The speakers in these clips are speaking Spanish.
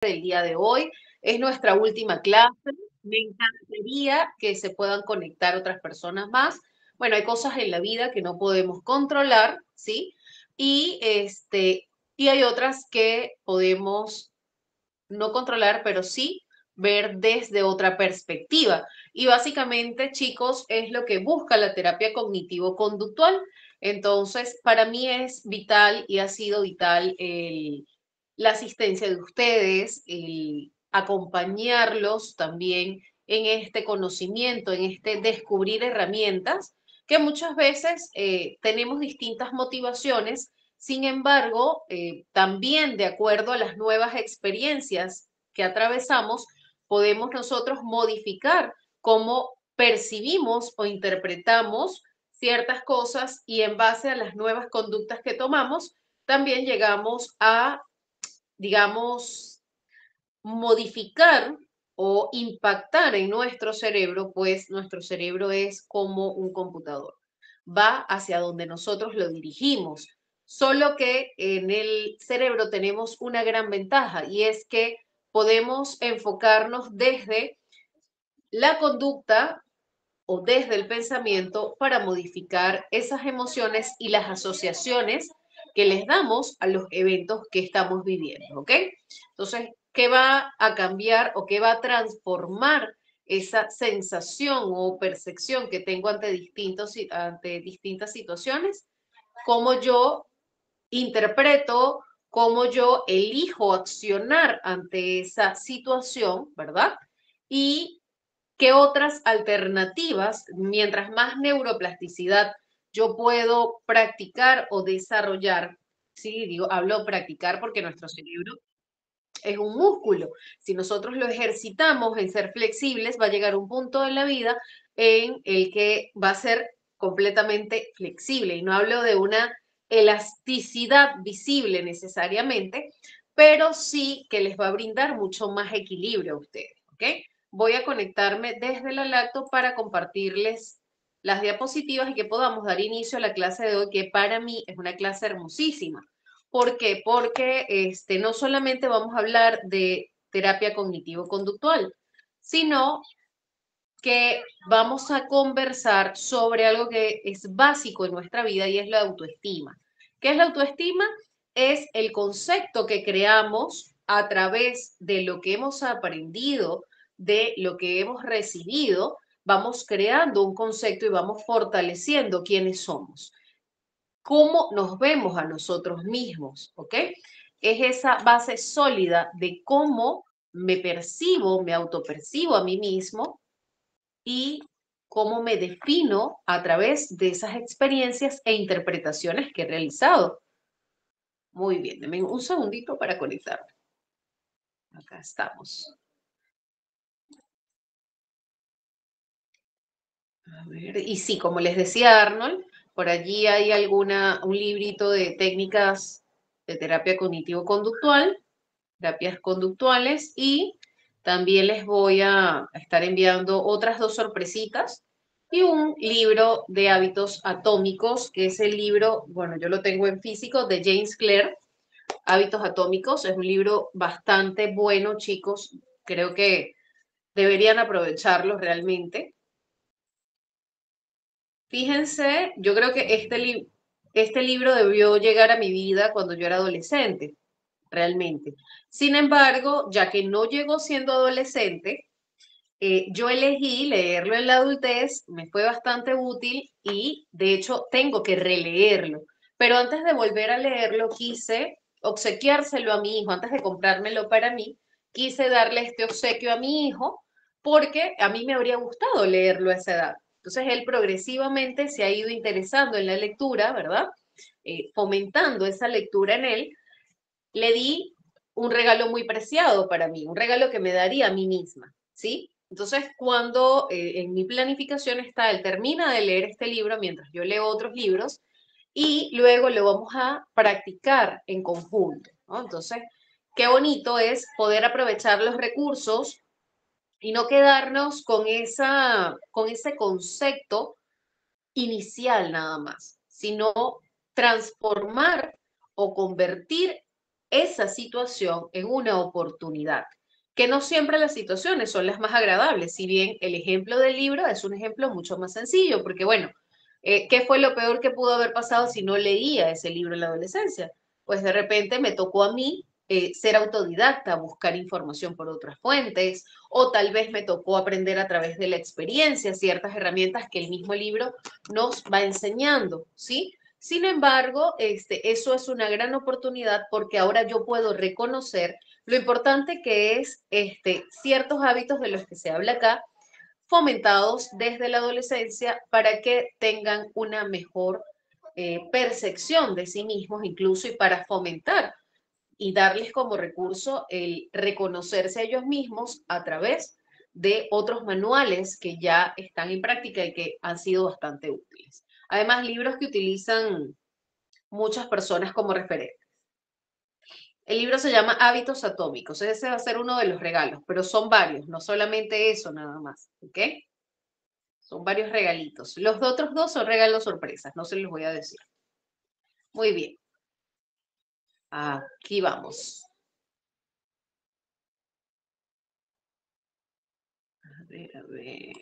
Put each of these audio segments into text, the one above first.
del día de hoy. Es nuestra última clase. Me encantaría que se puedan conectar otras personas más. Bueno, hay cosas en la vida que no podemos controlar, ¿sí? Y hay otras que podemos no controlar, pero sí ver desde otra perspectiva. Y básicamente, chicos, es lo que busca la terapia cognitivo-conductual. Entonces, para mí es vital y ha sido vital la asistencia de ustedes, el acompañarlos también en este conocimiento, en este descubrir herramientas, que muchas veces tenemos distintas motivaciones. Sin embargo, también de acuerdo a las nuevas experiencias que atravesamos, podemos nosotros modificar cómo percibimos o interpretamos ciertas cosas y en base a las nuevas conductas que tomamos, también llegamos a, digamos, modificar o impactar en nuestro cerebro, pues nuestro cerebro es como un computador. Va hacia donde nosotros lo dirigimos. Solo que en el cerebro tenemos una gran ventaja y es que podemos enfocarnos desde la conducta o desde el pensamiento para modificar esas emociones y las asociaciones que les damos a los eventos que estamos viviendo, ¿ok? Entonces, ¿qué va a cambiar o qué va a transformar esa sensación o percepción que tengo ante distintas situaciones? Cómo yo interpreto, cómo yo elijo accionar ante esa situación, ¿verdad? Y qué otras alternativas, mientras más neuroplasticidad yo puedo practicar o desarrollar, sí, digo, hablo practicar porque nuestro cerebro es un músculo. Si nosotros lo ejercitamos en ser flexibles, va a llegar un punto en la vida en el que va a ser completamente flexible. Y no hablo de una elasticidad visible necesariamente, pero sí que les va a brindar mucho más equilibrio a ustedes, ¿ok? Voy a conectarme desde la lacto para compartirles las diapositivas y que podamos dar inicio a la clase de hoy, que para mí es una clase hermosísima. ¿Por qué? Porque no solamente vamos a hablar de terapia cognitivo-conductual, sino que vamos a conversar sobre algo que es básico en nuestra vida y es la autoestima. ¿Qué es la autoestima? Es el concepto que creamos a través de lo que hemos aprendido, de lo que hemos recibido, vamos creando un concepto y vamos fortaleciendo quiénes somos, cómo nos vemos a nosotros mismos, ¿ok? Es esa base sólida de cómo me percibo, me autopercibo a mí mismo y cómo me defino a través de esas experiencias e interpretaciones que he realizado. Muy bien, denme un segundito para conectarme. Acá estamos. A ver, y sí, como les decía Arnold, por allí hay un librito de técnicas de terapia cognitivo-conductual, terapias conductuales, y también les voy a estar enviando otras dos sorpresitas y un libro de hábitos atómicos, que es el libro, bueno, yo lo tengo en físico, de James Clear, Hábitos Atómicos. Es un libro bastante bueno, chicos. Creo que deberían aprovecharlo realmente. Fíjense, yo creo que este libro debió llegar a mi vida cuando yo era adolescente, realmente. Sin embargo, ya que no llegó siendo adolescente, yo elegí leerlo en la adultez, me fue bastante útil y de hecho tengo que releerlo. Pero antes de volver a leerlo, quise obsequiárselo a mi hijo, antes de comprármelo para mí, quise darle este obsequio a mi hijo porque a mí me habría gustado leerlo a esa edad. Entonces él progresivamente se ha ido interesando en la lectura, ¿verdad? Fomentando esa lectura en él. Le di un regalo muy preciado para mí, un regalo que me daría a mí misma, ¿sí? Entonces, cuando en mi planificación está, él termina de leer este libro mientras yo leo otros libros y luego lo vamos a practicar en conjunto, ¿no? Entonces, qué bonito es poder aprovechar los recursos y no quedarnos con ese concepto inicial nada más, sino transformar o convertir esa situación en una oportunidad, que no siempre las situaciones son las más agradables, si bien el ejemplo del libro es un ejemplo mucho más sencillo, porque bueno, ¿qué fue lo peor que pudo haber pasado si no leía ese libro en la adolescencia? Pues de repente me tocó a mí ser autodidacta, buscar información por otras fuentes, o tal vez me tocó aprender a través de la experiencia ciertas herramientas que el mismo libro nos va enseñando, ¿sí? Sin embargo, eso es una gran oportunidad porque ahora yo puedo reconocer lo importante que es ciertos hábitos de los que se habla acá, fomentados desde la adolescencia para que tengan una mejor percepción de sí mismos incluso y para fomentar y darles como recurso el reconocerse a ellos mismos a través de otros manuales que ya están en práctica y que han sido bastante útiles. Además, libros que utilizan muchas personas como referente. El libro se llama Hábitos Atómicos. Ese va a ser uno de los regalos, pero son varios, no solamente eso nada más, ¿ok? Son varios regalitos. Los otros dos son regalos sorpresas, no se los voy a decir. Muy bien, aquí vamos. A ver, a ver.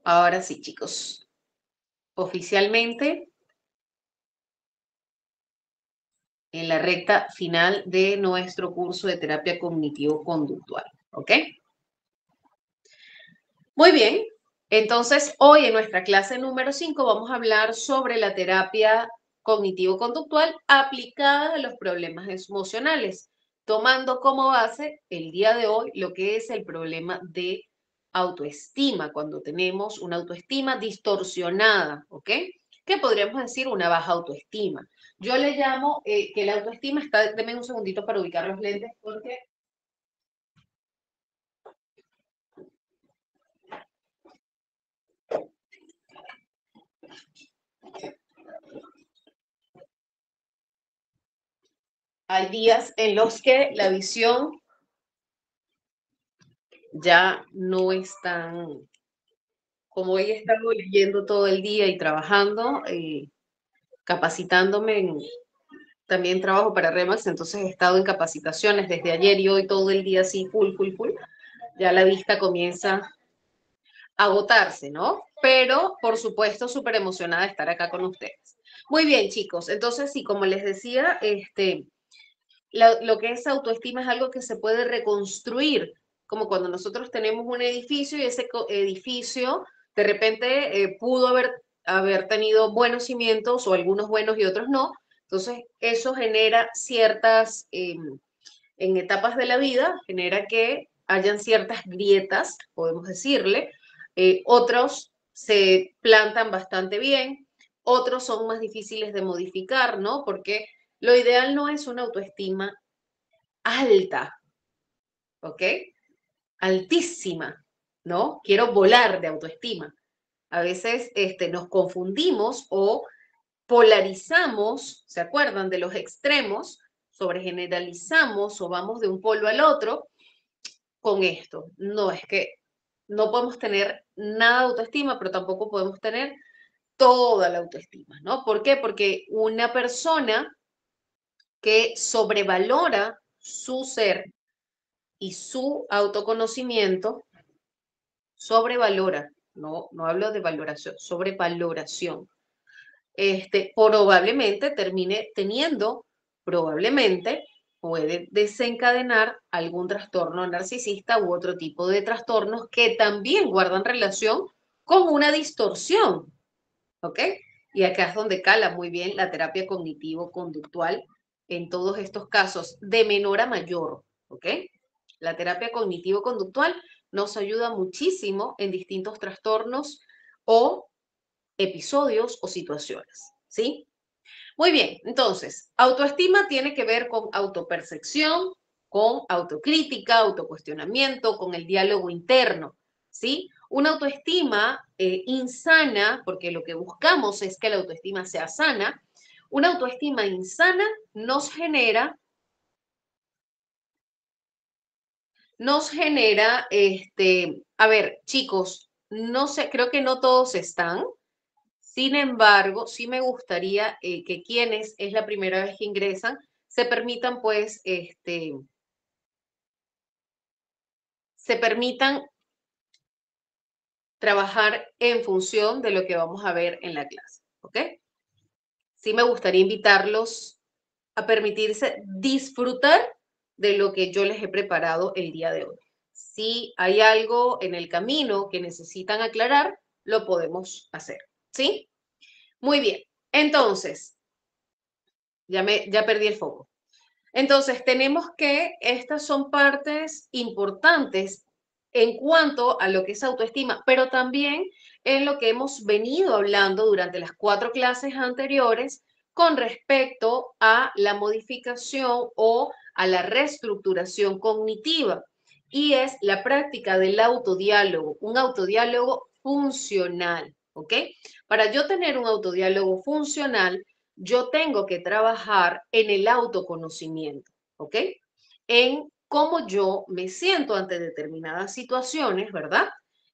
Ahora sí, chicos. Oficialmente en la recta final de nuestro curso de terapia cognitivo-conductual, ¿ok? Muy bien, entonces hoy en nuestra clase número 5 vamos a hablar sobre la terapia cognitivo-conductual aplicada a los problemas emocionales, tomando como base el día de hoy lo que es el problema de autoestima, cuando tenemos una autoestima distorsionada, ¿ok? ¿Qué podríamos decir? Una baja autoestima. Yo le llamo que la autoestima está, denme un segundito para ubicar los lentes porque hay días en los que la visión ya no es tan, como hoy he estado leyendo todo el día y trabajando, capacitándome, también trabajo para Remax, entonces he estado en capacitaciones desde ayer y hoy todo el día así, full, full, full. Ya la vista comienza a agotarse, ¿no? Pero, por supuesto, súper emocionada de estar acá con ustedes. Muy bien, chicos. Entonces, sí, como les decía, lo que es autoestima es algo que se puede reconstruir, como cuando nosotros tenemos un edificio y ese edificio de repente pudo haber tenido buenos cimientos o algunos buenos y otros no. Entonces, eso genera ciertas, en etapas de la vida, genera que hayan ciertas grietas, podemos decirle. Otros se plantan bastante bien, otros son más difíciles de modificar, ¿no? Porque lo ideal no es una autoestima alta, ¿ok? Altísima, ¿no? Quiero volar de autoestima. A veces nos confundimos o polarizamos, ¿se acuerdan de los extremos? Sobregeneralizamos o vamos de un polo al otro con esto. No, es que no podemos tener nada de autoestima, pero tampoco podemos tener toda la autoestima, ¿no? ¿Por qué? Porque una persona que sobrevalora su ser y su autoconocimiento, sobrevalora, no hablo de valoración, sobrevaloración, probablemente termine teniendo, probablemente puede desencadenar algún trastorno narcisista u otro tipo de trastornos que también guardan relación con una distorsión, ¿ok? Y acá es donde cala muy bien la terapia cognitivo-conductual en todos estos casos, de menor a mayor, ¿ok? La terapia cognitivo-conductual nos ayuda muchísimo en distintos trastornos o episodios o situaciones, ¿sí? Muy bien, entonces, autoestima tiene que ver con autopercepción, con autocrítica, autocuestionamiento, con el diálogo interno, ¿sí? Una autoestima insana, porque lo que buscamos es que la autoestima sea sana, una autoestima insana nos genera, a ver, chicos, no sé, creo que no todos están. Sin embargo, sí me gustaría que quienes es la primera vez que ingresan se permitan, pues, se permitan trabajar en función de lo que vamos a ver en la clase, ¿ok? Sí me gustaría invitarlos a permitirse disfrutar de lo que yo les he preparado el día de hoy. Si hay algo en el camino que necesitan aclarar, lo podemos hacer, ¿sí? Muy bien. Entonces, ya perdí el foco. Entonces, tenemos que estas son partes importantes en cuanto a lo que es autoestima, pero también en lo que hemos venido hablando durante las 4 clases anteriores con respecto a la modificación o a la reestructuración cognitiva. Y es la práctica del autodiálogo, un autodiálogo funcional, ¿ok? Para yo tener un autodiálogo funcional, yo tengo que trabajar en el autoconocimiento, ¿ok? En cómo yo me siento ante determinadas situaciones, ¿verdad?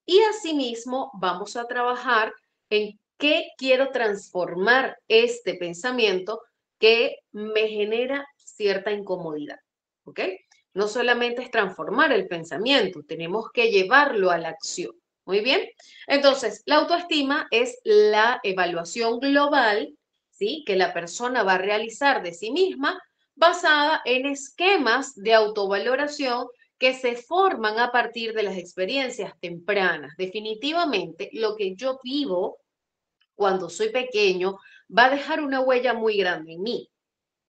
Y asimismo vamos a trabajar en qué quiero transformar este pensamiento que me genera cierta incomodidad, ¿ok? No solamente es transformar el pensamiento, tenemos que llevarlo a la acción. Muy bien. Entonces, la autoestima es la evaluación global, ¿sí?, que la persona va a realizar de sí misma basada en esquemas de autovaloración que se forman a partir de las experiencias tempranas. Definitivamente, lo que yo vivo cuando soy pequeño va a dejar una huella muy grande en mí,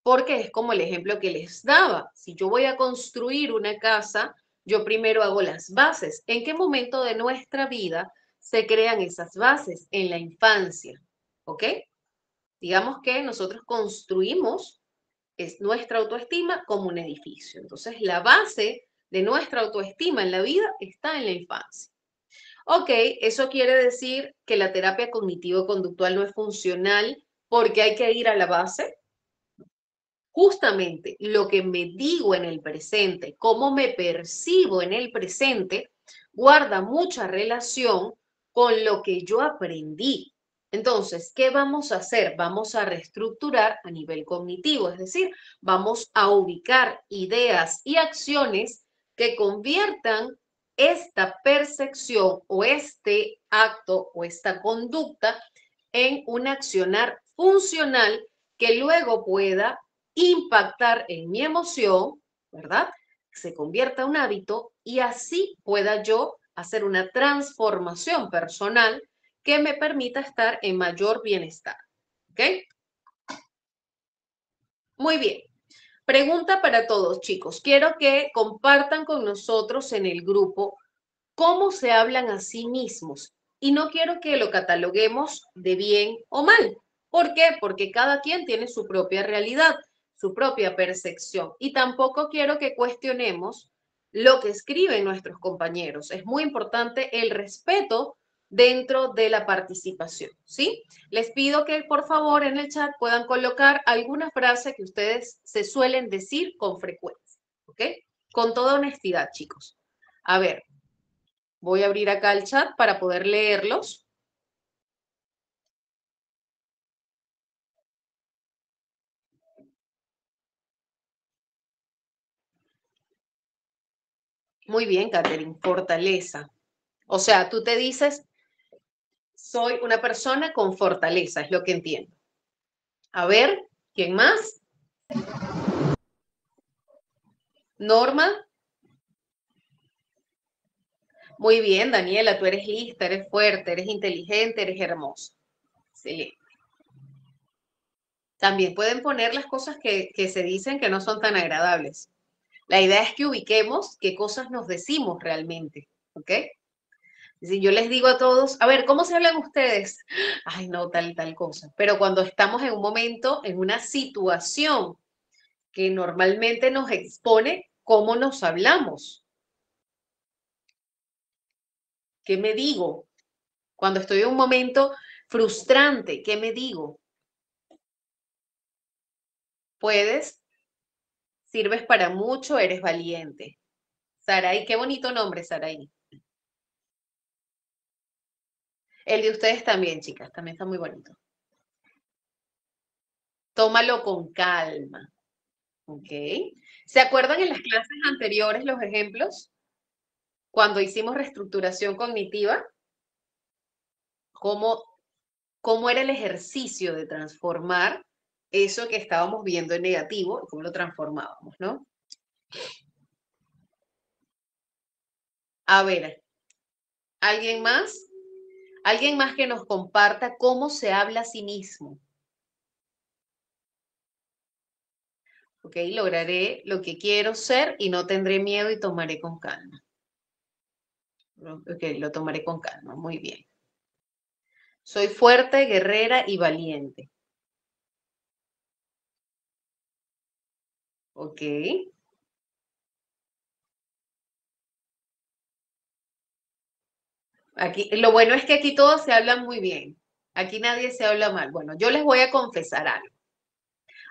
porque es como el ejemplo que les daba. Si yo voy a construir una casa, yo primero hago las bases. ¿En qué momento de nuestra vida se crean esas bases? En la infancia, ¿ok? Digamos que nosotros construimos es nuestra autoestima como un edificio. Entonces, la base de nuestra autoestima en la vida está en la infancia. Ok, eso quiere decir que la terapia cognitivo-conductual no es funcional porque hay que ir a la base. Justamente lo que me digo en el presente, cómo me percibo en el presente, guarda mucha relación con lo que yo aprendí. Entonces, ¿qué vamos a hacer? Vamos a reestructurar a nivel cognitivo, es decir, vamos a ubicar ideas y acciones que conviertan esta percepción o este acto o esta conducta en un accionar funcional que luego pueda impactar en mi emoción, ¿verdad? Se convierta en un hábito y así pueda yo hacer una transformación personal que me permita estar en mayor bienestar. ¿Ok? Muy bien. Pregunta para todos, chicos. Quiero que compartan con nosotros en el grupo cómo se hablan a sí mismos. Y no quiero que lo cataloguemos de bien o mal. ¿Por qué? Porque cada quien tiene su propia realidad, su propia percepción. Y tampoco quiero que cuestionemos lo que escriben nuestros compañeros. Es muy importante el respeto dentro de la participación, ¿sí? Les pido que por favor en el chat puedan colocar alguna frase que ustedes se suelen decir con frecuencia, ¿ok? Con toda honestidad, chicos. A ver, voy a abrir acá el chat para poder leerlos. Muy bien, Catherine, fortaleza. O sea, tú te dices, soy una persona con fortaleza, es lo que entiendo. A ver, ¿quién más? Norma. Muy bien, Daniela, tú eres lista, eres fuerte, eres inteligente, eres hermosa. Excelente. También pueden poner las cosas que se dicen que no son tan agradables. La idea es que ubiquemos qué cosas nos decimos realmente, ¿ok? Si yo les digo a todos, a ver, ¿cómo se hablan ustedes? Ay, no, tal cosa. Pero cuando estamos en un momento, en una situación que normalmente nos expone cómo nos hablamos, ¿qué me digo? Cuando estoy en un momento frustrante, ¿qué me digo? Puedes, sirves para mucho, eres valiente. Saraí, qué bonito nombre, Saraí. El de ustedes también, chicas, también está muy bonito. Tómalo con calma, ¿ok? ¿Se acuerdan en las clases anteriores los ejemplos? Cuando hicimos reestructuración cognitiva, ¿cómo, cómo era el ejercicio de transformar eso que estábamos viendo en negativo, cómo lo transformábamos, ¿no? A ver, ¿alguien más? ¿Alguien más que nos comparta cómo se habla a sí mismo? ¿Ok? Lograré lo que quiero ser y no tendré miedo y tomaré con calma. Ok, lo tomaré con calma, muy bien. Soy fuerte, guerrera y valiente. ¿Ok? Aquí, lo bueno es que aquí todos se hablan muy bien. Aquí nadie se habla mal. Bueno, yo les voy a confesar algo.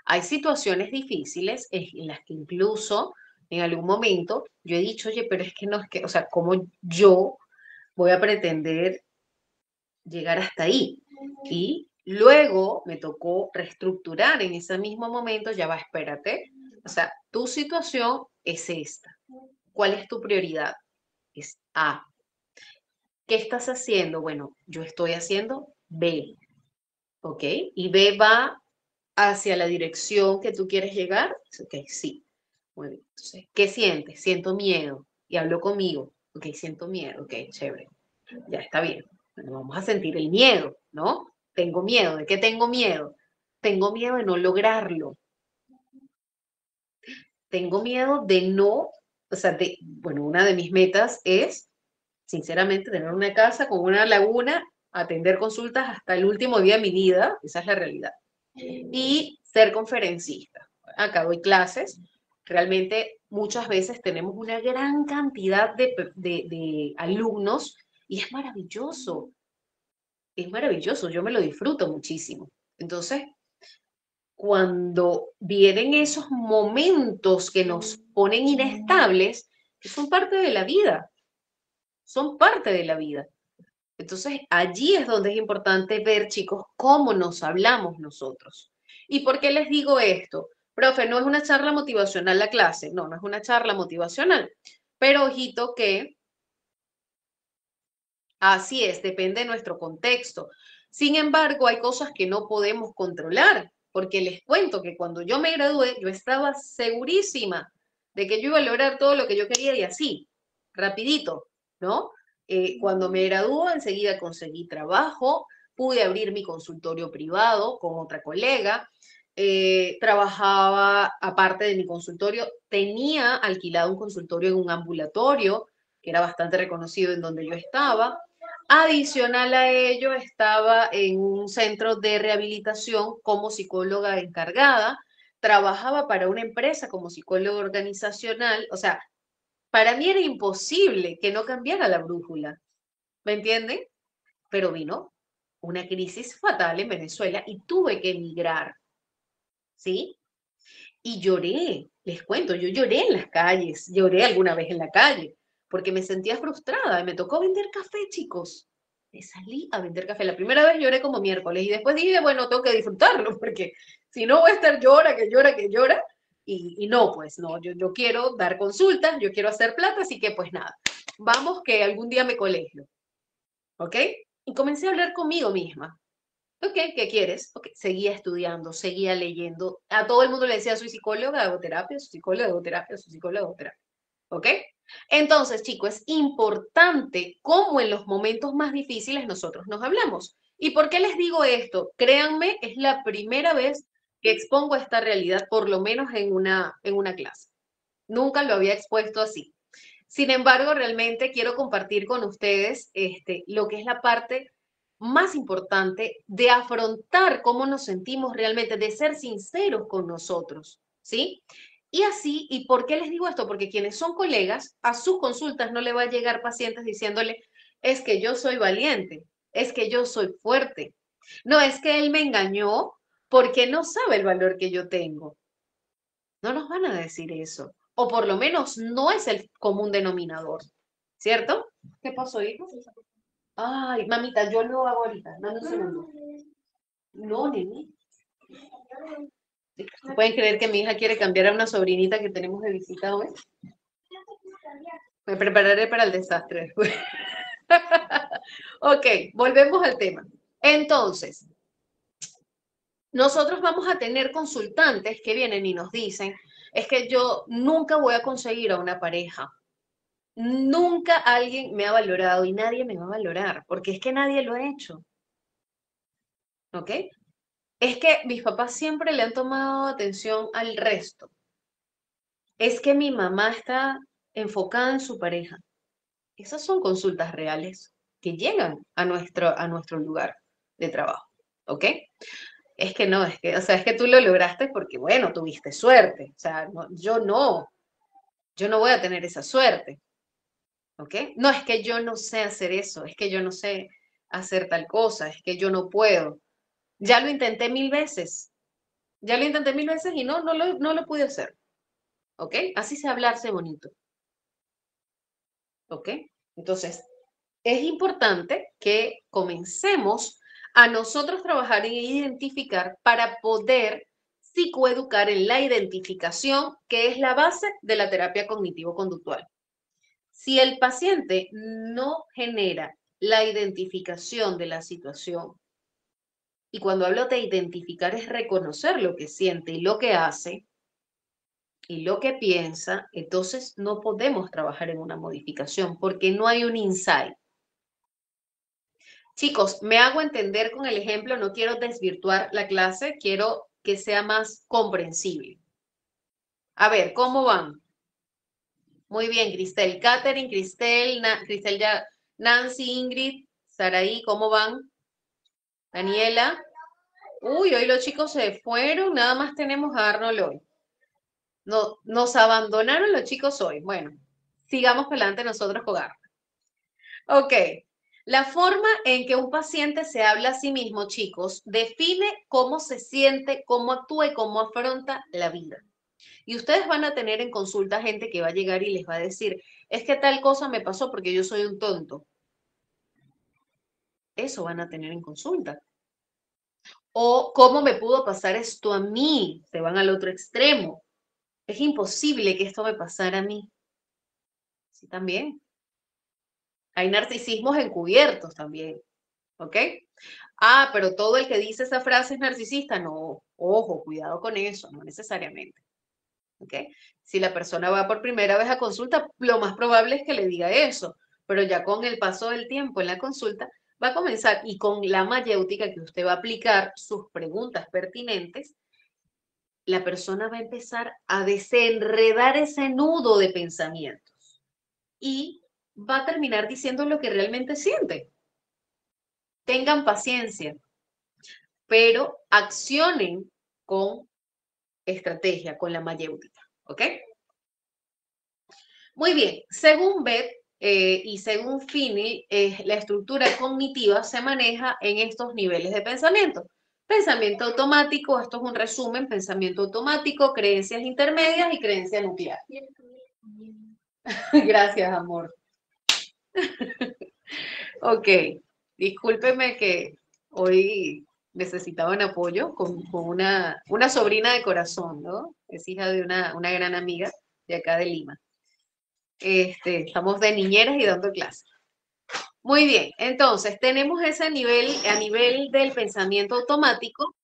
Hay situaciones difíciles en las que incluso en algún momento yo he dicho, oye, pero es que no es que, o sea, ¿cómo yo voy a pretender llegar hasta ahí? Y luego me tocó reestructurar en ese mismo momento, ya va, espérate. O sea, tu situación es esta. ¿Cuál es tu prioridad? Es A. ¿Qué estás haciendo? Bueno, yo estoy haciendo B, ¿ok? Y B va hacia la dirección que tú quieres llegar. Ok, sí. Muy bien. Entonces, ¿qué sientes? Siento miedo. Y habló conmigo. Ok, siento miedo. Ok, chévere. Ya está bien. Bueno, vamos a sentir el miedo, ¿no? Tengo miedo. ¿De qué tengo miedo? Tengo miedo de no lograrlo. Tengo miedo de no, o sea, bueno, una de mis metas es, sinceramente, tener una casa con una laguna, atender consultas hasta el último día de mi vida, esa es la realidad. Y ser conferencista. Acá doy clases. Realmente muchas veces tenemos una gran cantidad de alumnos y es maravilloso, yo me lo disfruto muchísimo. Entonces, cuando vienen esos momentos que nos ponen inestables, que son parte de la vida, son parte de la vida. Entonces, allí es donde es importante ver, chicos, cómo nos hablamos nosotros. ¿Y por qué les digo esto? Profe, no es una charla motivacional la clase, no, no es una charla motivacional, pero ojito que así es, depende de nuestro contexto. Sin embargo, hay cosas que no podemos controlar, porque les cuento que cuando yo me gradué, yo estaba segurísima de que yo iba a lograr todo lo que yo quería y así, rapidito, ¿no? Cuando me graduó, enseguida conseguí trabajo, pude abrir mi consultorio privado con otra colega, trabajaba aparte de mi consultorio, tenía alquilado un consultorio en un ambulatorio que era bastante reconocido en donde yo estaba. Adicional a ello, estaba en un centro de rehabilitación como psicóloga encargada, trabajaba para una empresa como psicóloga organizacional, o sea, para mí era imposible que no cambiara la brújula, ¿me entienden? Pero vino una crisis fatal en Venezuela y tuve que emigrar, ¿sí? Y lloré, les cuento, yo lloré en las calles, lloré alguna vez en la calle, porque me sentía frustrada y me tocó vender café, chicos. Me salí a vender café. La primera vez lloré como miércoles y después dije, bueno, tengo que disfrutarlo, porque si no voy a estar llora, que llora, que llora. Y no, pues no, yo quiero dar consultas, yo quiero hacer plata, así que pues nada, vamos que algún día me colegio, ¿ok? Y comencé a hablar conmigo misma. Ok, ¿qué quieres? Ok, seguía estudiando, seguía leyendo. A todo el mundo le decía, soy psicóloga, hago terapia, soy psicóloga, hago terapia, soy psicóloga, hago terapia. ¿Ok? Entonces, chicos, es importante cómo en los momentos más difíciles nosotros nos hablamos. ¿Y por qué les digo esto? Créanme, es la primera vez que expongo esta realidad, por lo menos en una clase. Nunca lo había expuesto así. Sin embargo, realmente quiero compartir con ustedes lo que es la parte más importante de afrontar cómo nos sentimos realmente, de ser sinceros con nosotros, ¿sí? Y así, ¿y por qué les digo esto? Porque quienes son colegas, a sus consultas no le va a llegar pacientes diciéndole, es que yo soy valiente, es que yo soy fuerte, no, es que él me engañó porque no sabe el valor que yo tengo. No nos van a decir eso. O por lo menos no es el común denominador. ¿Cierto? ¿Qué pasó, hijo? Ay, mamita, yo lo hago ahorita. Dame un segundo. No, nene. ¿Pueden creer que mi hija quiere cambiar a una sobrinita que tenemos de visita hoy? Me prepararé para el desastre después. Ok, volvemos al tema. Entonces, nosotros vamos a tener consultantes que vienen y nos dicen, es que yo nunca voy a conseguir a una pareja. Nunca alguien me ha valorado y nadie me va a valorar, porque es que nadie lo ha hecho. ¿Ok? Es que mis papás siempre le han tomado atención al resto. Es que mi mamá está enfocada en su pareja. Esas son consultas reales que llegan a nuestro lugar de trabajo. ¿Ok? Es que no, es que, o sea, es que tú lo lograste porque, bueno, tuviste suerte. O sea, yo no voy a tener esa suerte. ¿Ok? No es que yo no sé hacer eso, es que yo no sé hacer tal cosa, es que yo no puedo. Ya lo intenté mil veces, ya lo intenté mil veces y no lo pude hacer. ¿Ok? Así se hablarse bonito. ¿Ok? Entonces, es importante que comencemos a nosotros trabajar en identificar para poder psicoeducar en la identificación, que es la base de la terapia cognitivo-conductual. Si el paciente no genera la identificación de la situación, y cuando hablo de identificar es reconocer lo que siente y lo que hace y lo que piensa, entonces no podemos trabajar en una modificación porque no hay un insight. Chicos, me hago entender con el ejemplo, no quiero desvirtuar la clase, quiero que sea más comprensible. A ver, ¿cómo van? Muy bien, Cristel, Catherine, Cristel ya, Nancy, Ingrid, Saraí, ¿cómo van? Daniela. Uy, hoy los chicos se fueron, nada más tenemos a Arnold hoy. No, nos abandonaron los chicos hoy. Bueno, sigamos para adelante nosotros con Arnold. Ok. La forma en que un paciente se habla a sí mismo, chicos, define cómo se siente, cómo actúa y cómo afronta la vida. Y ustedes van a tener en consulta gente que va a llegar y les va a decir, es que tal cosa me pasó porque yo soy un tonto. Eso van a tener en consulta. O cómo me pudo pasar esto a mí. Se van al otro extremo. Es imposible que esto me pasara a mí. Sí, también. Hay narcisismos encubiertos también. ¿Ok? Ah, pero todo el que dice esa frase es narcisista. No, ojo, cuidado con eso, no necesariamente. ¿Ok? Si la persona va por primera vez a consulta, lo más probable es que le diga eso, pero ya con el paso del tiempo en la consulta va a comenzar y con la mayéutica que usted va a aplicar sus preguntas pertinentes, la persona va a empezar a desenredar ese nudo de pensamientos y va a terminar diciendo lo que realmente siente. Tengan paciencia, pero accionen con estrategia, con la mayéutica. ¿Ok? Muy bien, según Beth y según Finney, la estructura cognitiva se maneja en estos niveles de pensamiento. Pensamiento automático, esto es un resumen, pensamiento automático, creencias intermedias y creencia nuclear. Gracias, amor. Ok, discúlpeme que hoy necesitaban apoyo con una sobrina de corazón, ¿no? Es hija de una gran amiga de acá de Lima. Estamos de niñeras y dando clases. Muy bien, entonces tenemos ese nivel, a nivel del pensamiento automático,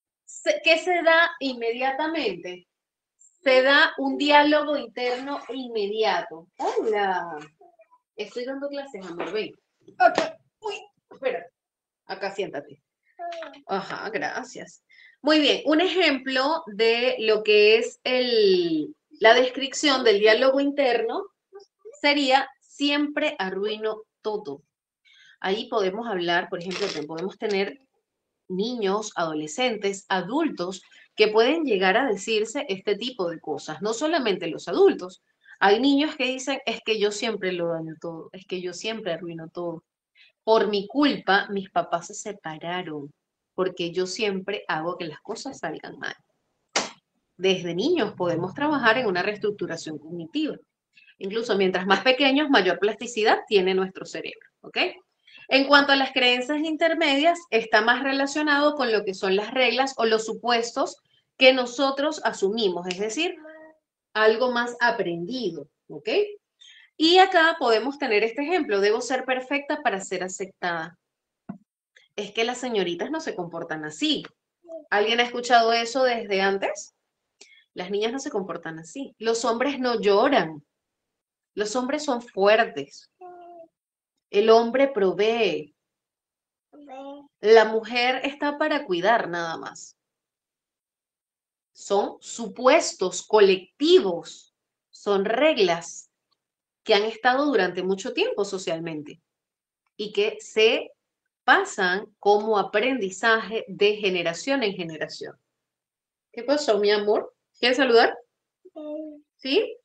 ¿qué se da inmediatamente? Se da un diálogo interno inmediato. Hola, estoy dando clases, amor, ven. Acá, uy, espera, acá siéntate. Ajá, gracias. Muy bien, un ejemplo de lo que es la descripción del diálogo interno sería siempre arruino todo. Ahí podemos hablar, por ejemplo, que podemos tener niños, adolescentes, adultos que pueden llegar a decirse este tipo de cosas, no solamente los adultos. Hay niños que dicen, es que yo siempre lo daño todo, es que yo siempre arruino todo. Por mi culpa, mis papás se separaron, porque yo siempre hago que las cosas salgan mal. Desde niños podemos trabajar en una reestructuración cognitiva. Incluso mientras más pequeños, mayor plasticidad tiene nuestro cerebro. ¿Ok? En cuanto a las creencias intermedias, está más relacionado con lo que son las reglas o los supuestos que nosotros asumimos, es decir, algo más aprendido, ¿ok? Y acá podemos tener este ejemplo, debo ser perfecta para ser aceptada. Es que las señoritas no se comportan así. ¿Alguien ha escuchado eso desde antes? Las niñas no se comportan así. Los hombres no lloran. Los hombres son fuertes. El hombre provee. La mujer está para cuidar nada más. Son supuestos colectivos, son reglas que han estado durante mucho tiempo socialmente y que se pasan como aprendizaje de generación en generación. ¿Qué pasó, mi amor? ¿Quieres saludar? ¿Sí?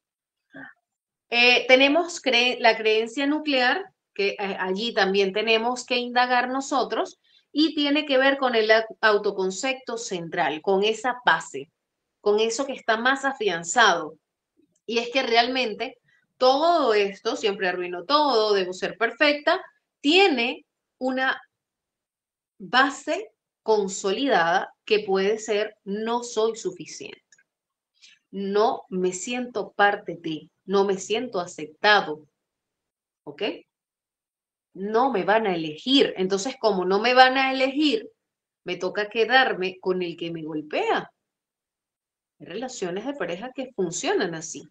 Tenemos la creencia nuclear, que allí también tenemos que indagar nosotros, y tiene que ver con el autoconcepto central, con esa base, con eso que está más afianzado. Y es que realmente todo esto, siempre arruino todo, debo ser perfecta, tiene una base consolidada que puede ser no soy suficiente, no me siento parte de, no me siento aceptado, ¿ok? No me van a elegir. Entonces, como no me van a elegir, me toca quedarme con el que me golpea. Hay relaciones de pareja que funcionan así.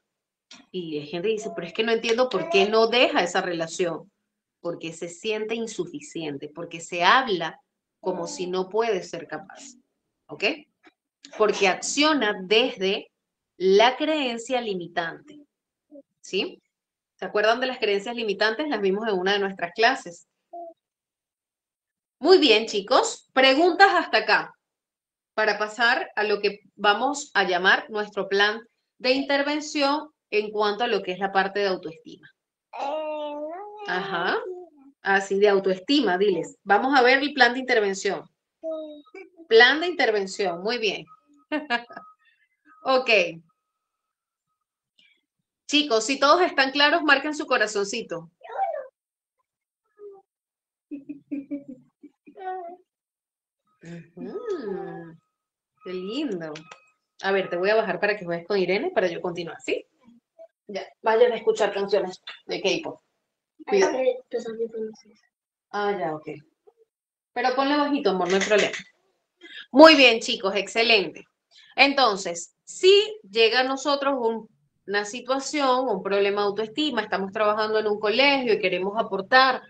Y hay gente que dice, pero es que no entiendo por qué no deja esa relación. Porque se siente insuficiente, porque se habla como si no puede ser capaz. ¿Ok? Porque acciona desde la creencia limitante. ¿Sí? ¿Se acuerdan de las creencias limitantes? Las vimos en una de nuestras clases. Muy bien, chicos. Preguntas hasta acá para pasar a lo que vamos a llamar nuestro plan de intervención en cuanto a lo que es la parte de autoestima. Ajá. Así de autoestima, diles. Vamos a ver el plan de intervención. Plan de intervención, muy bien. Ok. Chicos, si todos están claros, marquen su corazoncito. Qué lindo. A ver, te voy a bajar para que juegues con Irene para yo continuar, ¿sí? Ya, vayan a escuchar canciones de K-pop. Cuidado. Ah, ya, ok. Pero ponle bajito, amor, no hay problema. Muy bien, chicos, excelente. Entonces, si llega a nosotros una situación, un problema de autoestima, estamos trabajando en un colegio y queremos aportar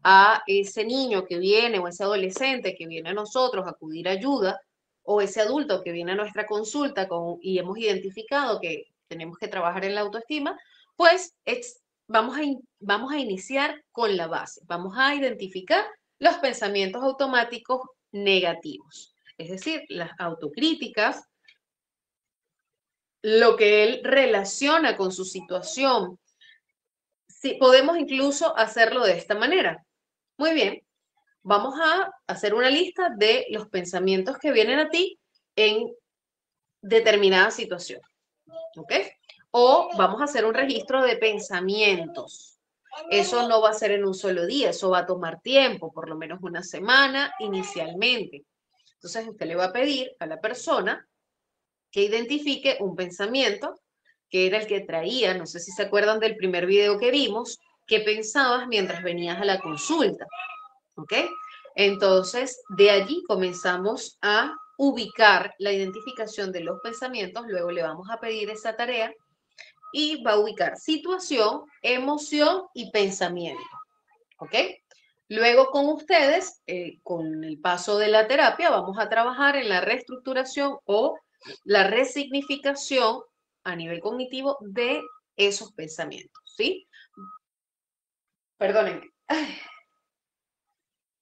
a ese niño que viene o ese adolescente que viene a nosotros a acudir ayuda, o ese adulto que viene a nuestra consulta y hemos identificado que tenemos que trabajar en la autoestima, pues vamos a iniciar con la base. Vamos a identificar los pensamientos automáticos negativos, es decir, las autocríticas, lo que él relaciona con su situación. Sí, podemos incluso hacerlo de esta manera. Muy bien, vamos a hacer una lista de los pensamientos que vienen a ti en determinada situación. ¿Ok? O vamos a hacer un registro de pensamientos. Eso no va a ser en un solo día, eso va a tomar tiempo, por lo menos una semana inicialmente. Entonces usted le va a pedir a la persona que identifique un pensamiento que era el que traía, no sé si se acuerdan del primer video que vimos, qué pensabas mientras venías a la consulta, ¿ok? Entonces, de allí comenzamos a ubicar la identificación de los pensamientos, luego le vamos a pedir esa tarea y va a ubicar situación, emoción y pensamiento, ¿ok? Luego con ustedes, con el paso de la terapia, vamos a trabajar en la reestructuración o la resignificación a nivel cognitivo de esos pensamientos, ¿sí? Perdónenme.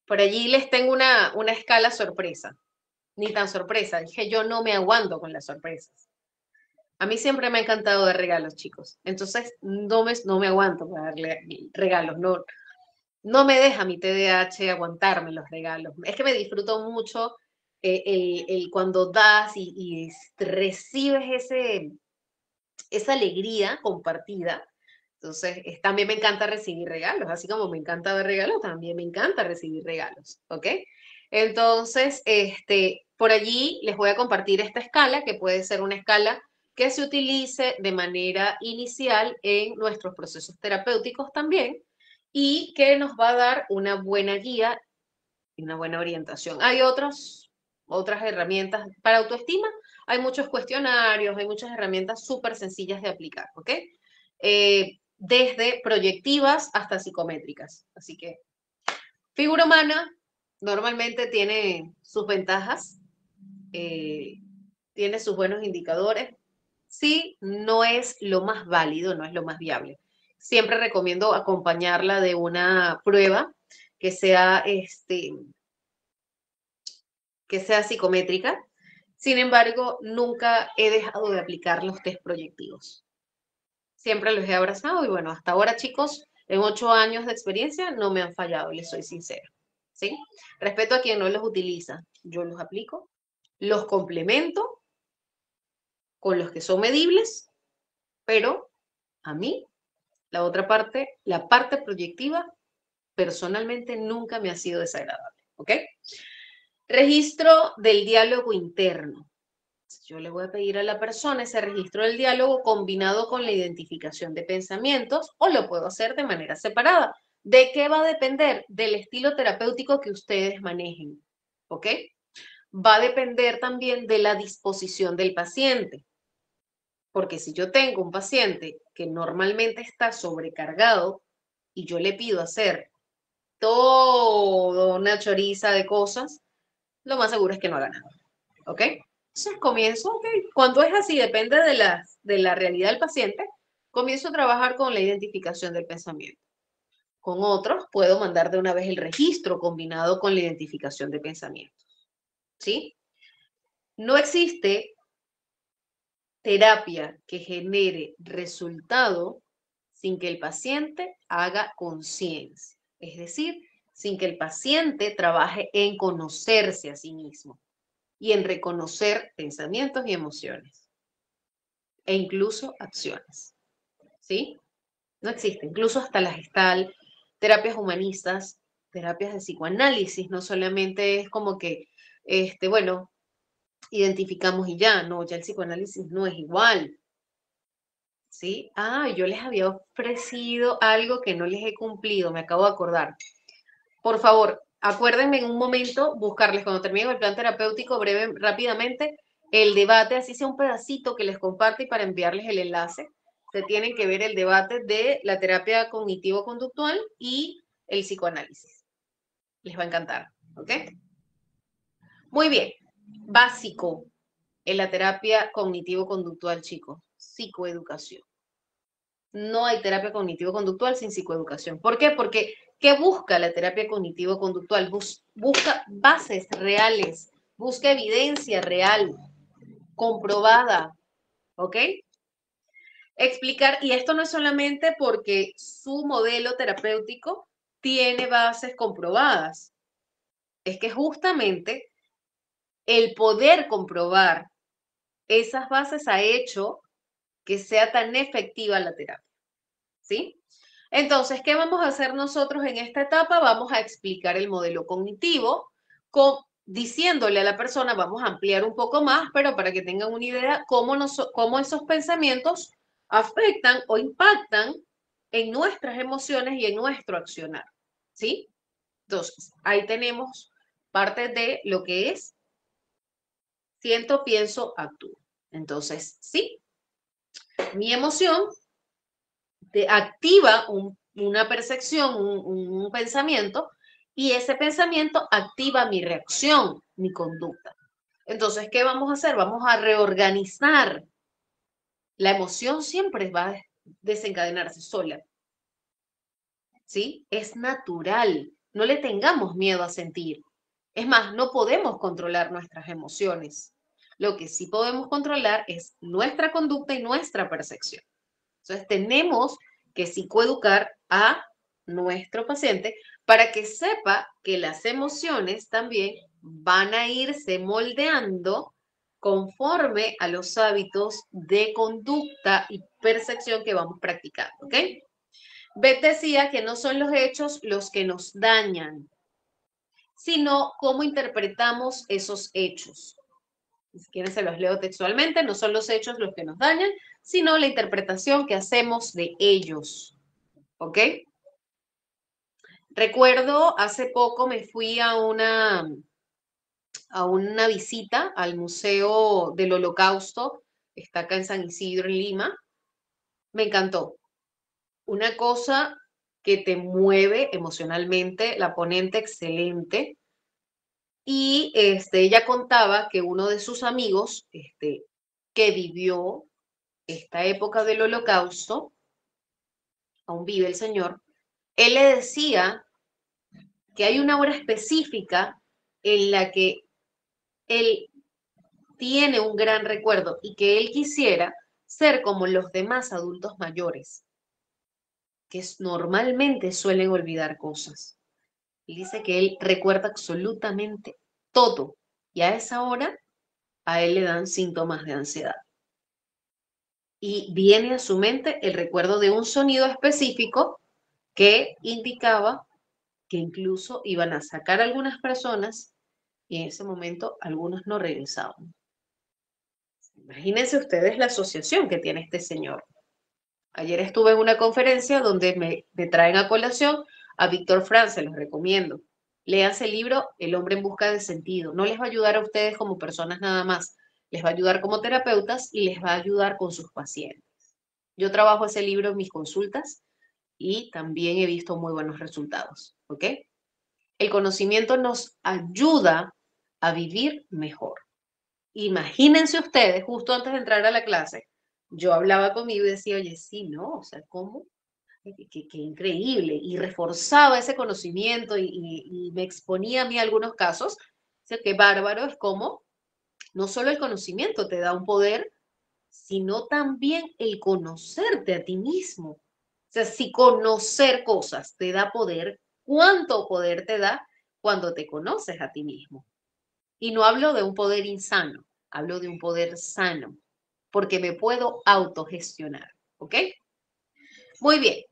Por allí les tengo una escala sorpresa. Ni tan sorpresa, dije yo no me aguanto con las sorpresas. A mí siempre me ha encantado dar regalos, chicos. Entonces, no me aguanto para darle regalos, no me deja mi TDAH aguantarme los regalos. Es que me disfruto mucho cuando das y recibes esa alegría compartida. Entonces, también me encanta recibir regalos, así como me encanta dar regalos, también me encanta recibir regalos, ¿ok? Entonces, por allí les voy a compartir esta escala, que puede ser una escala que se utilice de manera inicial en nuestros procesos terapéuticos también y que nos va a dar una buena guía y una buena orientación. Hay otras herramientas para autoestima, hay muchos cuestionarios, hay muchas herramientas súper sencillas de aplicar, ¿ok? Desde proyectivas hasta psicométricas. Así que figura humana normalmente tiene sus ventajas, eh, tiene sus buenos indicadores. Sí, no es lo más válido, no es lo más viable. Siempre recomiendo acompañarla de una prueba que sea, que sea psicométrica. Sin embargo, nunca he dejado de aplicar los test proyectivos. Siempre los he abrazado y bueno, hasta ahora, chicos, en 8 años de experiencia no me han fallado, les soy sincera. ¿Sí? Respeto a quien no los utiliza. Yo los aplico, los complemento con los que son medibles, pero a mí, la otra parte, la parte proyectiva, personalmente nunca me ha sido desagradable. ¿Ok? Registro del diálogo interno. Yo le voy a pedir a la persona ese registro del diálogo combinado con la identificación de pensamientos o lo puedo hacer de manera separada. ¿De qué va a depender? Del estilo terapéutico que ustedes manejen. ¿Ok? Va a depender también de la disposición del paciente. Porque si yo tengo un paciente que normalmente está sobrecargado y yo le pido hacer toda una choriza de cosas, lo más seguro es que no haga nada. ¿Ok? Entonces comienzo, ok, cuando es así, depende de la realidad del paciente, comienzo a trabajar con la identificación del pensamiento. Con otros puedo mandar de una vez el registro combinado con la identificación de pensamientos. ¿Sí? No existe terapia que genere resultado sin que el paciente haga conciencia. Es decir, sin que el paciente trabaje en conocerse a sí mismo y en reconocer pensamientos y emociones e incluso acciones, ¿sí? No existe, incluso hasta las Gestalt, terapias humanistas, terapias de psicoanálisis, no solamente es como que, bueno, identificamos y ya, no, ya el psicoanálisis no es igual, ¿sí? Ah, yo les había ofrecido algo que no les he cumplido, me acabo de acordar. Por favor, acuérdenme en un momento buscarles cuando termine el plan terapéutico breve, rápidamente, el debate, así sea un pedacito que les comparte y para enviarles el enlace. Se tienen que ver el debate de la terapia cognitivo-conductual y el psicoanálisis. Les va a encantar, ¿ok? Muy bien. Básico en la terapia cognitivo-conductual, chicos. Psicoeducación. No hay terapia cognitivo-conductual sin psicoeducación. ¿Por qué? Porque ¿qué busca la terapia cognitivo-conductual? Busca bases reales, busca evidencia real, comprobada, ¿ok? Explicar, y esto no es solamente porque su modelo terapéutico tiene bases comprobadas, es que justamente el poder comprobar esas bases ha hecho que sea tan efectiva la terapia, ¿sí? Entonces, ¿qué vamos a hacer nosotros en esta etapa? Vamos a explicar el modelo cognitivo, diciéndole a la persona, vamos a ampliar un poco más, pero para que tengan una idea cómo esos pensamientos afectan o impactan en nuestras emociones y en nuestro accionar, ¿sí? Entonces, ahí tenemos parte de lo que es siento, pienso, actúo. Entonces, sí, mi emoción te activa una percepción, un pensamiento, y ese pensamiento activa mi reacción, mi conducta. Entonces, ¿qué vamos a hacer? Vamos a reorganizar. La emoción siempre va a desencadenarse sola, ¿sí? Es natural. No le tengamos miedo a sentir. Es más, no podemos controlar nuestras emociones. Lo que sí podemos controlar es nuestra conducta y nuestra percepción. Entonces, tenemos que psicoeducar a nuestro paciente para que sepa que las emociones también van a irse moldeando conforme a los hábitos de conducta y percepción que vamos practicando, ¿ok? Beth decía que no son los hechos los que nos dañan, sino cómo interpretamos esos hechos. Si quieren se los leo textualmente, no son los hechos los que nos dañan, sino la interpretación que hacemos de ellos. ¿Ok? Recuerdo, hace poco me fui a una visita al Museo del Holocausto, está acá en San Isidro, en Lima. Me encantó. Una cosa que te mueve emocionalmente, la ponente excelente. Y ella contaba que uno de sus amigos, que vivió esta época del Holocausto, aún vive el señor, él le decía que hay una hora específica en la que él tiene un gran recuerdo y que él quisiera ser como los demás adultos mayores, que normalmente suelen olvidar cosas. Y dice que él recuerda absolutamente todo y a esa hora a él le dan síntomas de ansiedad. Y viene a su mente el recuerdo de un sonido específico que indicaba que incluso iban a sacar a algunas personas y en ese momento algunos no regresaban. Imagínense ustedes la asociación que tiene este señor. Ayer estuve en una conferencia donde me traen a colación a Víctor Frank, se los recomiendo. Léanse el libro El hombre en busca de sentido. No les va a ayudar a ustedes como personas nada más, les va a ayudar como terapeutas y les va a ayudar con sus pacientes. Yo trabajo ese libro en mis consultas y también he visto muy buenos resultados, ¿ok? El conocimiento nos ayuda a vivir mejor. Imagínense ustedes, justo antes de entrar a la clase, yo hablaba conmigo y decía, oye, sí, ¿no? O sea, ¿cómo? Qué increíble. Y reforzaba ese conocimiento y me exponía a mí algunos casos. O sea, qué bárbaro es como no solo el conocimiento te da un poder, sino también el conocerte a ti mismo. O sea, si conocer cosas te da poder, ¿cuánto poder te da cuando te conoces a ti mismo? Y no hablo de un poder insano, hablo de un poder sano, porque me puedo autogestionar, ¿ok? Muy bien.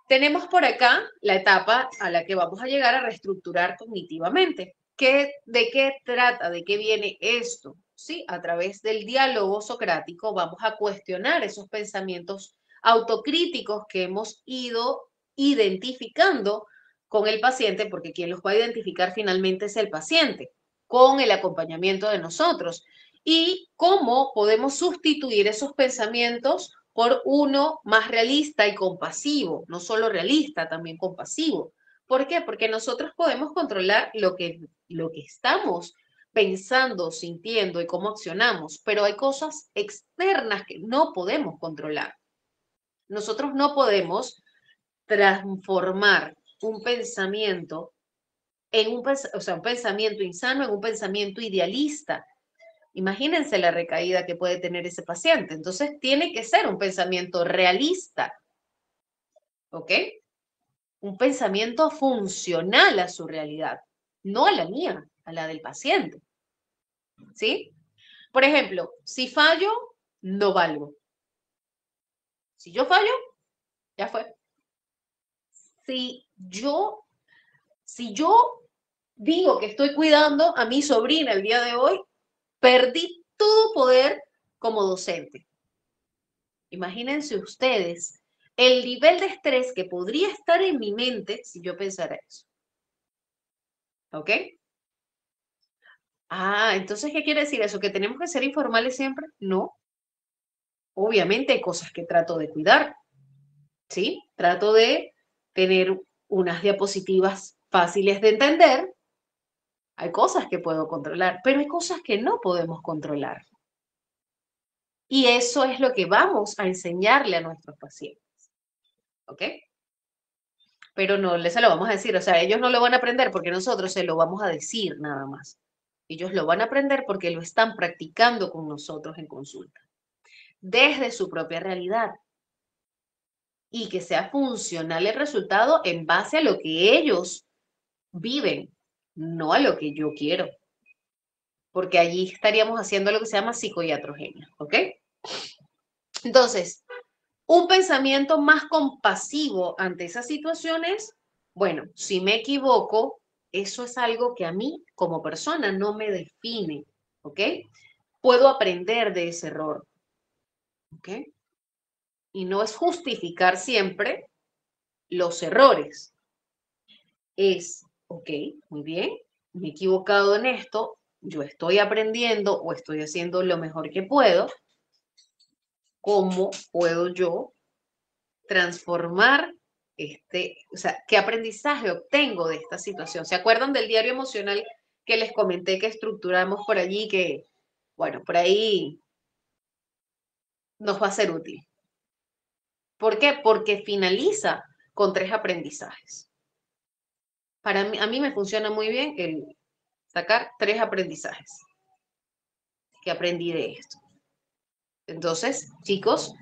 Tenemos por acá la etapa a la que vamos a llegar a reestructurar cognitivamente. ¿De qué trata? ¿De qué viene esto? Sí, a través del diálogo socrático vamos a cuestionar esos pensamientos autocríticos que hemos ido identificando con el paciente, porque quien los va a identificar finalmente es el paciente, con el acompañamiento de nosotros. Y cómo podemos sustituir esos pensamientos por uno más realista y compasivo, no solo realista, también compasivo. ¿Por qué? Porque nosotros podemos controlar lo que estamos pensando, sintiendo y cómo accionamos, pero hay cosas externas que no podemos controlar. Nosotros no podemos transformar un pensamiento un pensamiento insano en un pensamiento idealista. Imagínense la recaída que puede tener ese paciente. Entonces, tiene que ser un pensamiento realista, ¿ok? Un pensamiento funcional a su realidad, no a la mía, a la del paciente, ¿sí? Por ejemplo, si fallo, no valgo. Si yo fallo, ya fue. Si yo, si yo digo que estoy cuidando a mi sobrina el día de hoy, perdí todo poder como docente. Imagínense ustedes el nivel de estrés que podría estar en mi mente si yo pensara eso. ¿Ok? Entonces, ¿qué quiere decir eso? ¿Que tenemos que ser informales siempre? No. Obviamente hay cosas que trato de cuidar, ¿sí? Trato de tener unas diapositivas fáciles de entender. Hay cosas que puedo controlar, pero hay cosas que no podemos controlar. Y eso es lo que vamos a enseñarle a nuestros pacientes. ¿Ok? Pero no se lo vamos a decir, o sea, ellos no lo van a aprender porque nosotros se lo vamos a decir nada más. Ellos lo van a aprender porque lo están practicando con nosotros en consulta, desde su propia realidad y que sea funcional el resultado en base a lo que ellos viven, no a lo que yo quiero, porque allí estaríamos haciendo lo que se llama psicoiatrogenia, ¿ok? Entonces, Un pensamiento más compasivo ante esas situaciones, bueno, si me equivoco, eso es algo que a mí como persona no me define, ¿ok? Puedo aprender de ese error, ¿ok? Y no es justificar siempre los errores. Es, ok, muy bien, me he equivocado en esto, yo estoy aprendiendo o estoy haciendo lo mejor que puedo. ¿Cómo puedo yo transformar o sea, qué aprendizaje obtengo de esta situación? ¿Se acuerdan del diario emocional que les comenté que estructuramos por allí, que, bueno, por ahí nos va a ser útil? ¿Por qué? Porque finaliza con 3 aprendizajes. Para mí, a mí me funciona muy bien el sacar 3 aprendizajes que aprendí de esto. Entonces, chicos,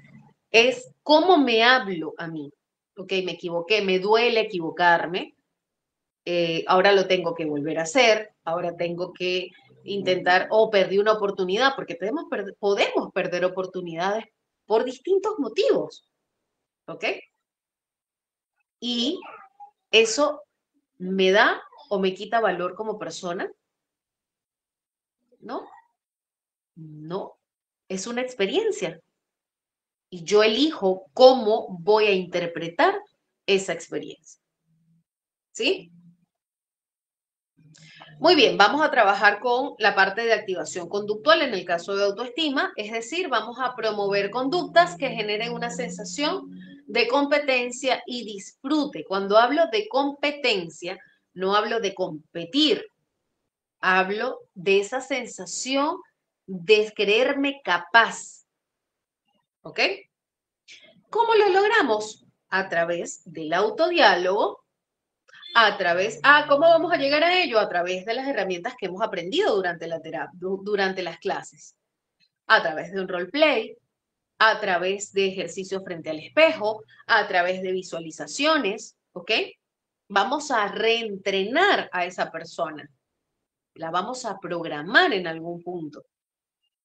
es cómo me hablo a mí. Ok, me equivoqué, me duele equivocarme, ahora lo tengo que volver a hacer, ahora tengo que intentar, o perdí una oportunidad, porque podemos perder oportunidades por distintos motivos, ¿ok? Y eso me da o me quita valor como persona, ¿no? No, es una experiencia y yo elijo cómo voy a interpretar esa experiencia, ¿sí? Muy bien, vamos a trabajar con la parte de activación conductual en el caso de autoestima, es decir, vamos a promover conductas que generen una sensación de competencia y disfrute. Cuando hablo de competencia, no hablo de competir, hablo de esa sensación de creerme capaz, ¿ok? ¿Cómo lo logramos? A través del autodiálogo, a través, ¿cómo vamos a llegar a ello? A través de las herramientas que hemos aprendido durante la terapia, durante las clases, a través de un roleplay, a través de ejercicios frente al espejo, a través de visualizaciones, ¿ok? Vamos a reentrenar a esa persona, la vamos a programar en algún punto,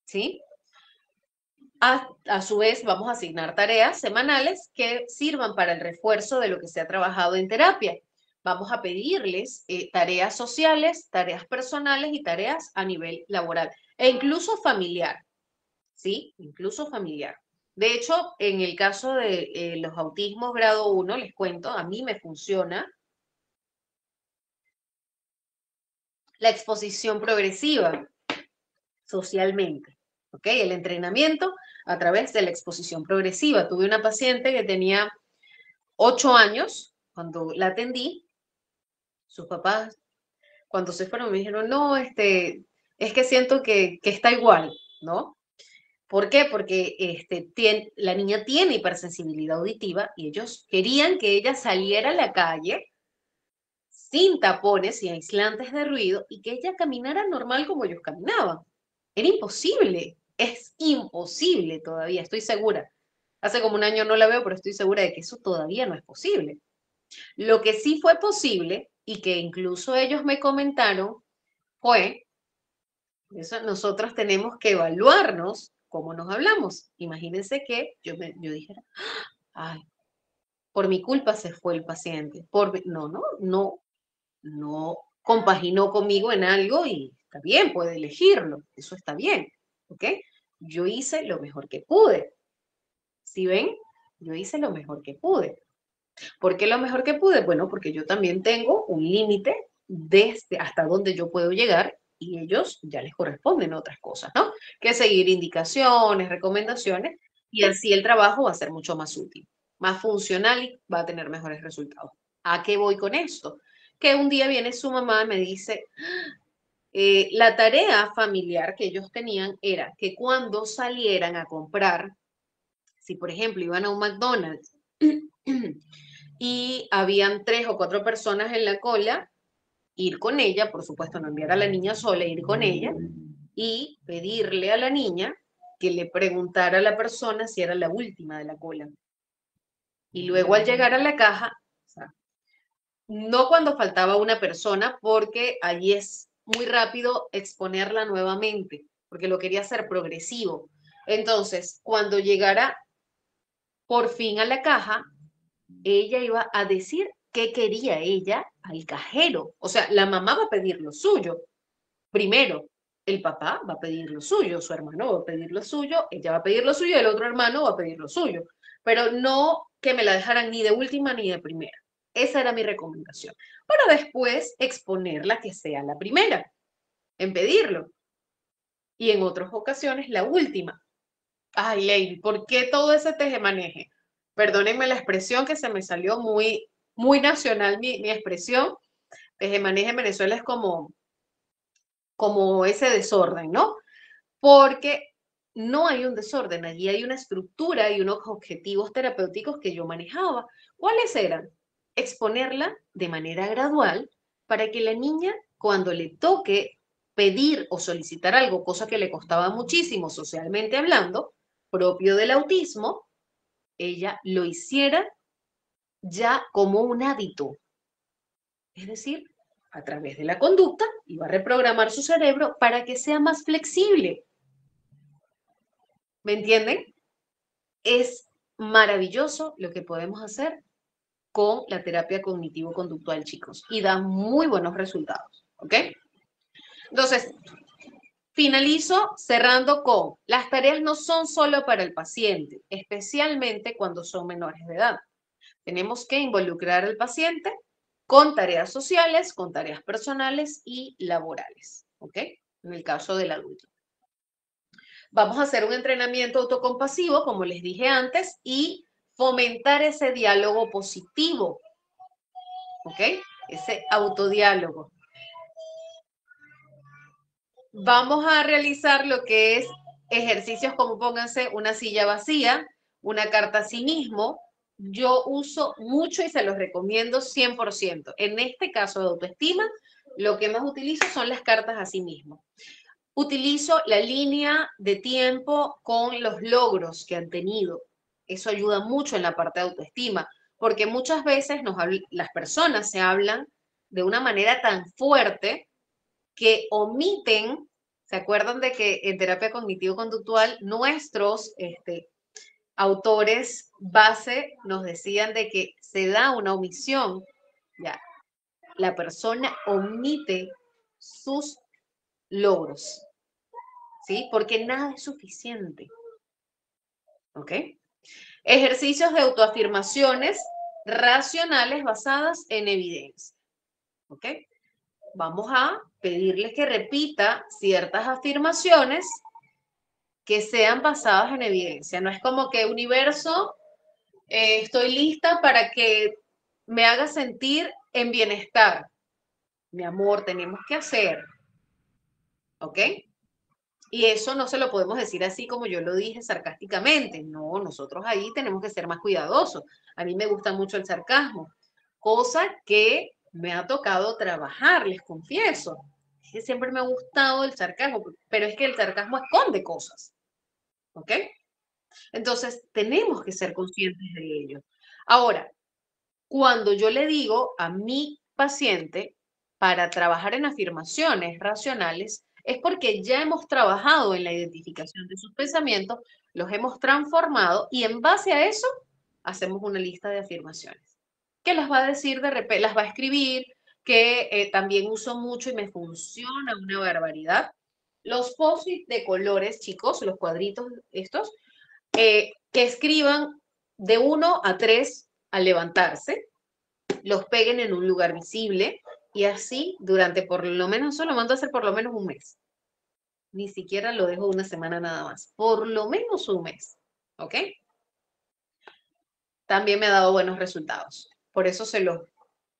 ¿sí? A su vez, vamos a asignar tareas semanales que sirvan para el refuerzo de lo que se ha trabajado en terapia. Vamos a pedirles tareas sociales, tareas personales y tareas a nivel laboral e incluso familiar, ¿sí? Incluso familiar. De hecho, en el caso de los autismos grado 1, les cuento, a mí me funciona la exposición progresiva socialmente, ¿ok? El entrenamiento a través de la exposición progresiva. Tuve una paciente que tenía 8 años cuando la atendí. Sus papás, cuando se fueron, me dijeron, no, es que siento que está igual, ¿no? ¿Por qué? Porque la niña tiene hipersensibilidad auditiva y ellos querían que ella saliera a la calle sin tapones y aislantes de ruido y que ella caminara normal como ellos caminaban. Era imposible, es imposible todavía, estoy segura. Hace como un año no la veo, pero estoy segura de que eso todavía no es posible. Lo que sí fue posible y que incluso ellos me comentaron fue, eso nosotros tenemos que evaluarnos cómo nos hablamos. Imagínense que yo dijera, ay, por mi culpa se fue el paciente. No compaginó conmigo en algo y está bien, puede elegirlo, eso está bien, ¿ok? Yo hice lo mejor que pude. ¿Sí ven? Yo hice lo mejor que pude. ¿Por qué lo mejor que pude? Bueno, porque yo también tengo un límite desde hasta donde yo puedo llegar y ellos ya les corresponden otras cosas, ¿no? Que seguir indicaciones, recomendaciones y así el trabajo va a ser mucho más útil, más funcional y va a tener mejores resultados. ¿A qué voy con esto? Que un día viene su mamá y me dice, la tarea familiar que ellos tenían era que cuando salieran a comprar, si por ejemplo iban a un McDonald's y habían 3 o 4 personas en la cola, ir con ella, por supuesto, no enviar a la niña sola, ir con ella y pedirle a la niña que le preguntara a la persona si era la última de la cola. Y luego al llegar a la caja, o sea, no cuando faltaba una persona, porque allí es muy rápido exponerla nuevamente, porque lo quería hacer progresivo. Entonces, cuando llegara por fin a la caja, ella iba a decir qué quería ella al cajero. O sea, la mamá va a pedir lo suyo. Primero, el papá va a pedir lo suyo, su hermano va a pedir lo suyo, ella va a pedir lo suyo, el otro hermano va a pedir lo suyo. Pero no que me la dejaran ni de última ni de primera. Esa era mi recomendación. Para después exponerla que sea la primera en pedirlo. Y en otras ocasiones la última. Ay, Lady, ¿por qué todo ese tejemaneje? Perdónenme la expresión que se me salió muy nacional mi expresión. Tejemaneje en Venezuela es como ese desorden, ¿no? Porque no hay un desorden, allí hay una estructura y unos objetivos terapéuticos que yo manejaba. ¿Cuáles eran? Exponerla de manera gradual para que la niña, cuando le toque pedir o solicitar algo, cosa que le costaba muchísimo socialmente hablando, propio del autismo, ella lo hiciera ya como un hábito. Es decir, a través de la conducta, iba a reprogramar su cerebro para que sea más flexible. ¿Me entienden? Es maravilloso lo que podemos hacer con la terapia cognitivo-conductual, chicos, y da muy buenos resultados, ¿ok? Entonces, finalizo cerrando con, las tareas no son solo para el paciente, especialmente cuando son menores de edad. Tenemos que involucrar al paciente con tareas sociales, con tareas personales y laborales, ¿ok? En el caso del adulto. Vamos a hacer un entrenamiento autocompasivo, como les dije antes, y fomentar ese diálogo positivo, ¿ok? Ese autodiálogo. Vamos a realizar lo que es ejercicios como pónganse una silla vacía, una carta a sí mismo. Yo uso mucho y se los recomiendo 100%. En este caso de autoestima, lo que más utilizo son las cartas a sí mismo. Utilizo la línea de tiempo con los logros que han tenido. Eso ayuda mucho en la parte de autoestima, porque muchas veces las personas se hablan de una manera tan fuerte que omiten, ¿se acuerdan de que en terapia cognitivo-conductual nuestros autores base nos decían de que se da una omisión? Ya, la persona omite sus logros, ¿sí? Porque nada es suficiente, ¿ok? Ejercicios de autoafirmaciones racionales basadas en evidencia, ¿ok? Vamos a pedirle que repita ciertas afirmaciones que sean basadas en evidencia. No es como que universo, estoy lista para que me haga sentir en bienestar. Mi amor, tenemos que hacer, ¿ok? Y eso no se lo podemos decir así como yo lo dije sarcásticamente. No, nosotros ahí tenemos que ser más cuidadosos. A mí me gusta mucho el sarcasmo, cosa que me ha tocado trabajar, les confieso. Es que siempre me ha gustado el sarcasmo, pero es que el sarcasmo esconde cosas, ¿ok? Entonces, tenemos que ser conscientes de ello. Ahora, cuando yo le digo a mi paciente para trabajar en afirmaciones racionales, es porque ya hemos trabajado en la identificación de sus pensamientos, los hemos transformado y en base a eso hacemos una lista de afirmaciones. Que las va a decir de repente, las va a escribir, que también uso mucho y me funciona una barbaridad. Los post-it de colores, chicos, los cuadritos estos, que escriban de 1 a 3 al levantarse, los peguen en un lugar visible y así durante por lo menos, eso lo mando a hacer por lo menos un mes. Ni siquiera lo dejo una semana nada más, por lo menos un mes, ¿ok? También me ha dado buenos resultados. Por eso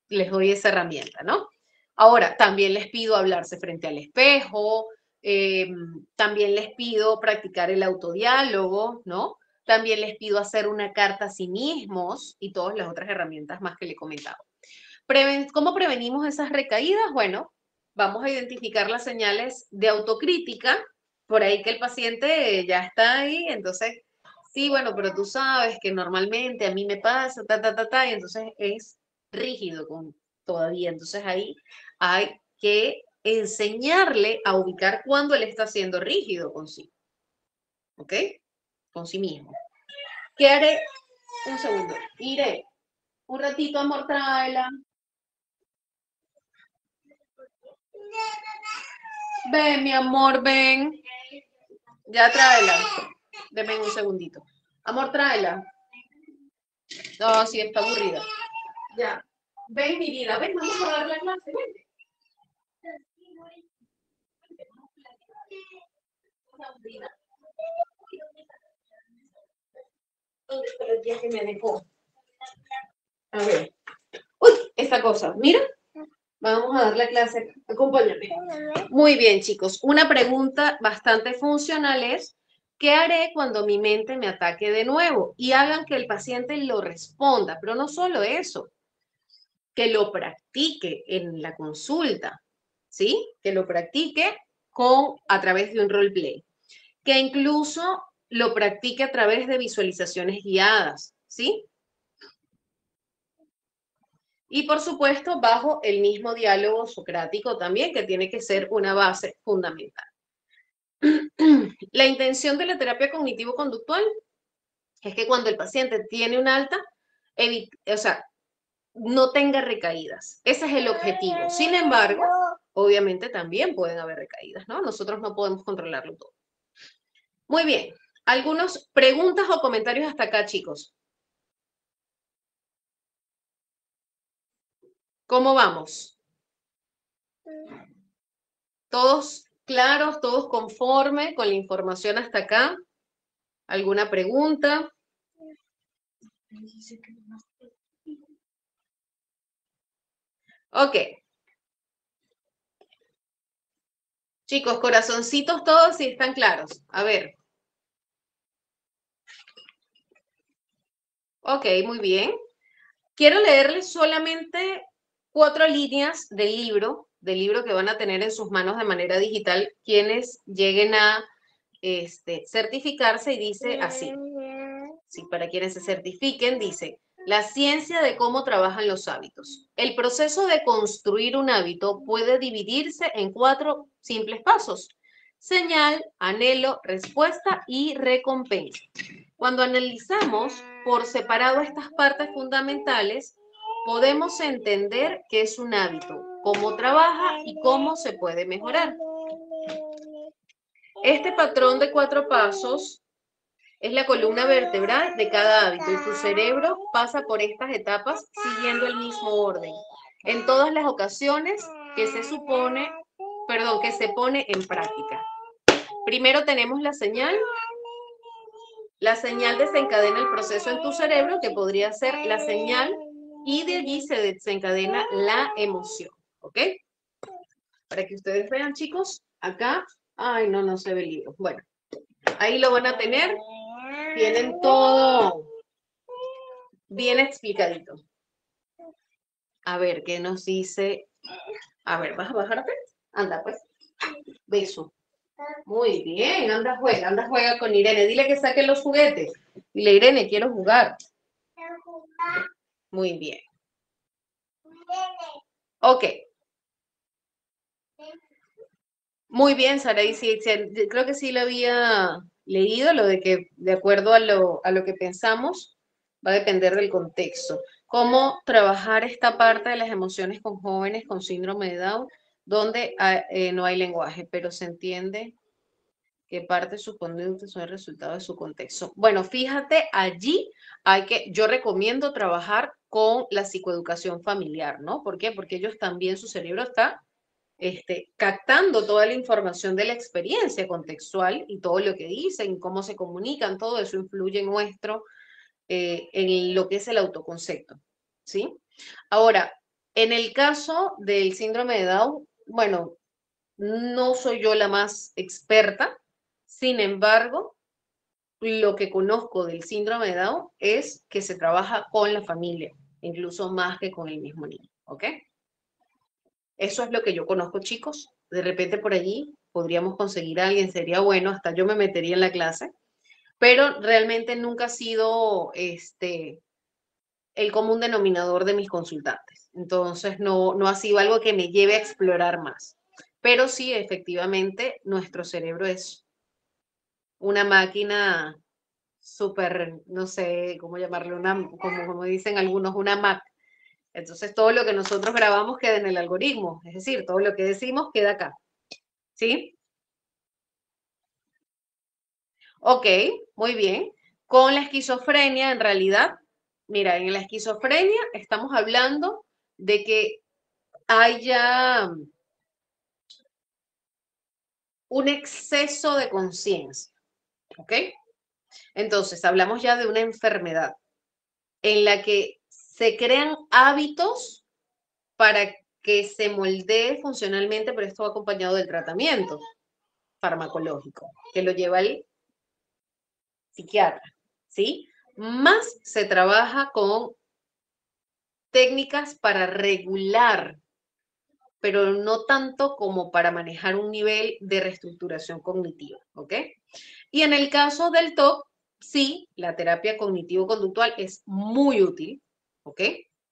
les doy esa herramienta, ¿no? Ahora, también les pido hablarse frente al espejo, también les pido practicar el autodiálogo, ¿no? También les pido hacer una carta a sí mismos y todas las otras herramientas más que le he comentado. ¿Cómo prevenimos esas recaídas? Bueno, vamos a identificar las señales de autocrítica, por ahí que el paciente ya está ahí, entonces, sí, bueno, pero tú sabes que normalmente a mí me pasa, y entonces es rígido todavía. Entonces ahí hay que enseñarle a ubicar cuando él está siendo rígido con sí, ¿ok? Con sí mismo. ¿Qué haré? Un segundo. Iré. Un ratito, amor, tráela. Ven, mi amor, ven. Ya tráela. Deme un segundito. Amor, tráela. No, sí, está aburrida. Ya. Ven, mi vida, ven, vamos a dar la clase. Ven. ¿Dónde está el día que me dejó? A ver. Uy, esta cosa. Mira. Vamos a dar la clase. Acompáñame. Muy bien, chicos. Una pregunta bastante funcional es, ¿qué haré cuando mi mente me ataque de nuevo? Y hagan que el paciente lo responda, pero no solo eso, que lo practique en la consulta, ¿sí? Que lo practique a través de un roleplay, que incluso lo practique a través de visualizaciones guiadas, ¿sí? Y por supuesto, bajo el mismo diálogo socrático también, que tiene que ser una base fundamental. La intención de la terapia cognitivo-conductual es que cuando el paciente tiene un alta, o sea, no tenga recaídas. Ese es el objetivo. Sin embargo, obviamente también pueden haber recaídas, ¿no? Nosotros no podemos controlarlo todo. Muy bien. ¿Algunas preguntas o comentarios hasta acá, chicos? ¿Cómo vamos? ¿Todos claros, todos conformes con la información hasta acá? ¿Alguna pregunta? Ok. Chicos, corazoncitos todos si están claros. A ver. Ok, muy bien. Quiero leerles solamente 4 líneas del libro que van a tener en sus manos de manera digital quienes lleguen a certificarse y dice así. Sí, para quienes se certifiquen, dice, la ciencia de cómo trabajan los hábitos. El proceso de construir un hábito puede dividirse en 4 simples pasos. Señal, anhelo, respuesta y recompensa. Cuando analizamos por separado estas partes fundamentales, podemos entender qué es un hábito, cómo trabaja y cómo se puede mejorar. Este patrón de 4 pasos es la columna vertebral de cada hábito y tu cerebro pasa por estas etapas siguiendo el mismo orden. En todas las ocasiones que que se pone en práctica. Primero tenemos la señal. La señal desencadena el proceso en tu cerebro, que podría ser la señal, y de allí se desencadena la emoción. ¿Ok? Para que ustedes vean, chicos, acá, ay, no se ve el libro. Bueno, ahí lo van a tener. Tienen todo bien explicadito. A ver, ¿qué nos dice? A ver, ¿vas a bajarte? Anda, pues. Beso. Muy bien, anda, juega con Irene. Dile que saque los juguetes. Dile, Irene, quiero jugar. Muy bien. Ok. Muy bien, Saraí, sí, creo que sí lo había leído, lo de que de acuerdo a lo que pensamos, va a depender del contexto. Cómo trabajar esta parte de las emociones con jóvenes con síndrome de Down, donde no hay lenguaje, pero se entiende que parte de sus conductas son el resultado de su contexto. Bueno, fíjate, allí yo recomiendo trabajar con la psicoeducación familiar, ¿no? ¿Por qué? Porque ellos también, su cerebro está captando toda la información de la experiencia contextual y todo lo que dicen, cómo se comunican, todo eso influye en lo que es el autoconcepto, ¿sí? Ahora, en el caso del síndrome de Down, bueno, no soy yo la más experta, sin embargo, lo que conozco del síndrome de Down es que se trabaja con la familia, incluso más que con el mismo niño, ¿ok? Eso es lo que yo conozco, chicos. De repente por allí podríamos conseguir a alguien, sería bueno, hasta yo me metería en la clase, pero realmente nunca ha sido el común denominador de mis consultantes. Entonces no ha sido algo que me lleve a explorar más. Pero sí, efectivamente, nuestro cerebro es una máquina súper, no sé cómo llamarle, como dicen algunos, una Mac. Entonces todo lo que nosotros grabamos queda en el algoritmo, es decir, todo lo que decimos queda acá, ¿sí? Ok, muy bien. Con la esquizofrenia, en realidad, mira, en la esquizofrenia estamos hablando de que haya un exceso de conciencia, ¿ok? Entonces, hablamos ya de una enfermedad en la que se crean hábitos para que se moldee funcionalmente, pero esto va acompañado del tratamiento farmacológico, que lo lleva el psiquiatra, ¿sí? Más se trabaja con técnicas para regular, pero no tanto como para manejar un nivel de reestructuración cognitiva, ¿ok? Y en el caso del TOC, sí, la terapia cognitivo-conductual es muy útil, ¿ok?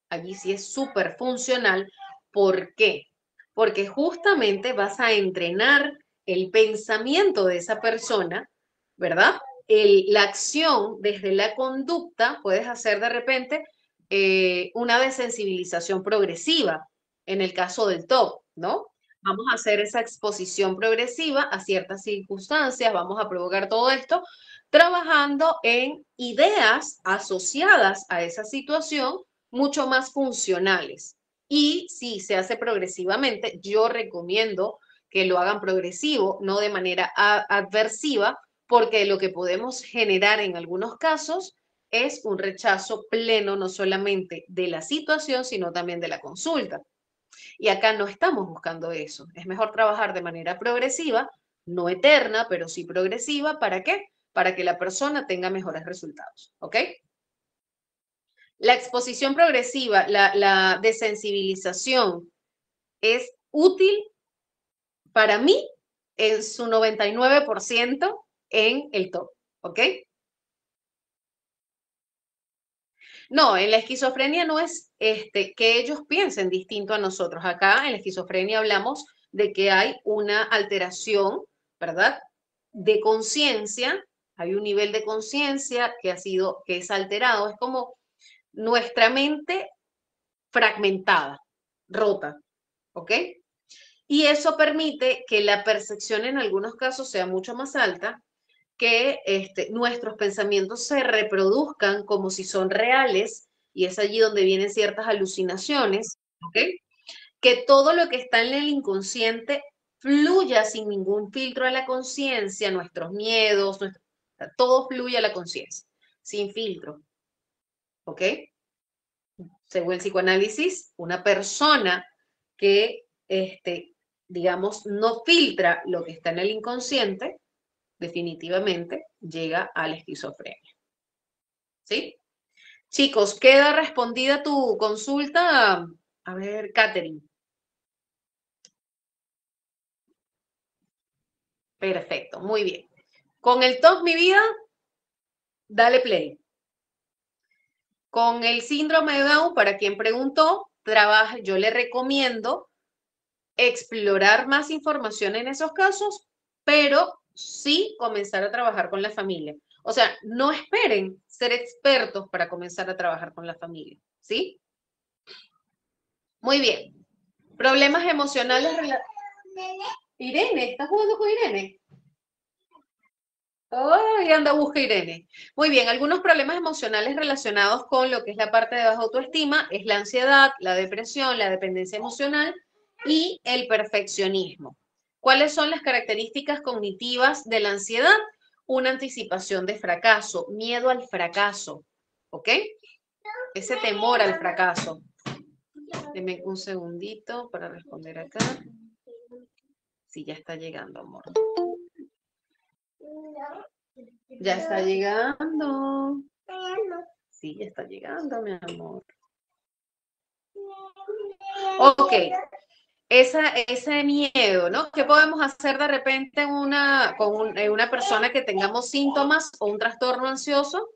Allí sí es súper funcional. ¿Por qué? Porque justamente vas a entrenar el pensamiento de esa persona, ¿verdad? La acción desde la conducta, puedes hacer de repente una desensibilización progresiva, en el caso del TOC, ¿no? Vamos a hacer esa exposición progresiva a ciertas circunstancias, vamos a provocar todo esto trabajando en ideas asociadas a esa situación mucho más funcionales. Y si se hace progresivamente, yo recomiendo que lo hagan progresivo, no de manera adversiva, porque lo que podemos generar en algunos casos es un rechazo pleno no solamente de la situación, sino también de la consulta. Y acá no estamos buscando eso. Es mejor trabajar de manera progresiva, no eterna, pero sí progresiva. ¿Para qué? Para que la persona tenga mejores resultados. ¿Ok? La exposición progresiva, la desensibilización es útil para mí en su 99% en el top. ¿Ok? No, en la esquizofrenia no es que ellos piensen distinto a nosotros. Acá en la esquizofrenia hablamos de que hay una alteración, ¿verdad? De conciencia, hay un nivel de conciencia que es alterado, es como nuestra mente fragmentada, rota, ¿ok? Y eso permite que la percepción en algunos casos sea mucho más alta, que nuestros pensamientos se reproduzcan como si son reales, y es allí donde vienen ciertas alucinaciones, ¿ok? Que todo lo que está en el inconsciente fluya sin ningún filtro a la conciencia, nuestros miedos, todo fluye a la conciencia, sin filtro, ¿ok? Según el psicoanálisis, una persona que, digamos, no filtra lo que está en el inconsciente, definitivamente llega a la esquizofrenia. ¿Sí? Chicos, queda respondida tu consulta. A ver, Katherine. Perfecto, muy bien. Con el TOC, mi vida, dale play. Con el síndrome de Down, para quien preguntó, trabaja, yo le recomiendo explorar más información en esos casos, pero sí comenzar a trabajar con la familia. O sea, no esperen ser expertos para comenzar a trabajar con la familia, ¿sí? Muy bien. Problemas emocionales. Irene, ¿estás jugando con Irene? Ay, anda, busca Irene. Muy bien, algunos problemas emocionales relacionados con lo que es la parte de baja autoestima es la ansiedad, la depresión, la dependencia emocional y el perfeccionismo. ¿Cuáles son las características cognitivas de la ansiedad? Una anticipación de fracaso, miedo al fracaso, ¿ok? Ese temor al fracaso. Deme un segundito para responder acá. Sí, ya está llegando, amor. Ya está llegando. Sí, ya está llegando, mi amor. Ok, ese miedo, ¿no? ¿Qué podemos hacer de repente en una persona que tengamos síntomas o un trastorno ansioso?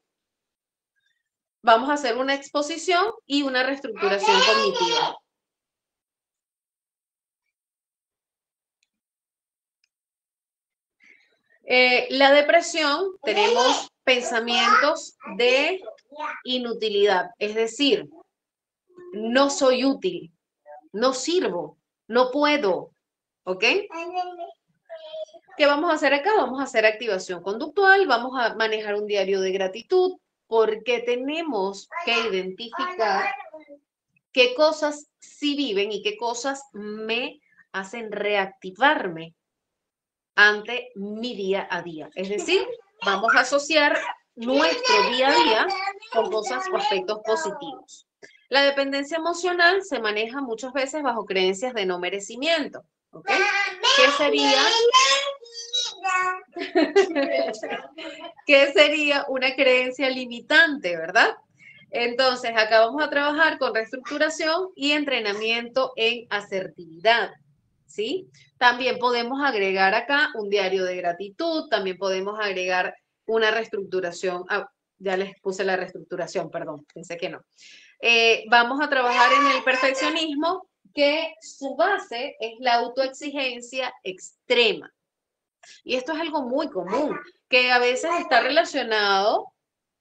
Vamos a hacer una exposición y una reestructuración cognitiva. La depresión, tenemos pensamientos de inutilidad, es decir, no soy útil, no sirvo, no puedo, ¿ok? ¿Qué vamos a hacer acá? Vamos a hacer activación conductual, vamos a manejar un diario de gratitud, porque tenemos que identificar qué cosas sí viven y qué cosas me hacen reactivarme ante mi día a día. Es decir, vamos a asociar nuestro día a día con cosas o aspectos positivos. La dependencia emocional se maneja muchas veces bajo creencias de no merecimiento. ¿Ok? ¿Qué sería? ¿Qué sería una creencia limitante, verdad? Entonces, acá vamos a trabajar con reestructuración y entrenamiento en asertividad, ¿sí? También podemos agregar acá un diario de gratitud, también podemos agregar una reestructuración. Ah, ya les puse la reestructuración, perdón, pensé que no. Vamos a trabajar en el perfeccionismo, que su base es la autoexigencia extrema. Y esto es algo muy común, que a veces está relacionado,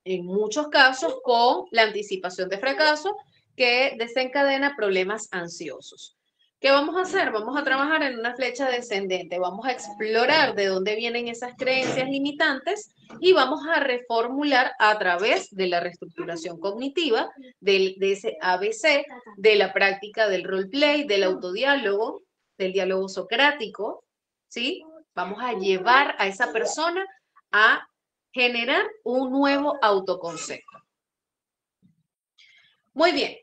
en muchos casos, con la anticipación de fracaso, que desencadena problemas ansiosos. ¿Qué vamos a hacer? Vamos a trabajar en una flecha descendente, vamos a explorar de dónde vienen esas creencias limitantes y vamos a reformular a través de la reestructuración cognitiva, de ese ABC, de la práctica del roleplay, del autodiálogo, del diálogo socrático, ¿sí? Vamos a llevar a esa persona a generar un nuevo autoconcepto. Muy bien.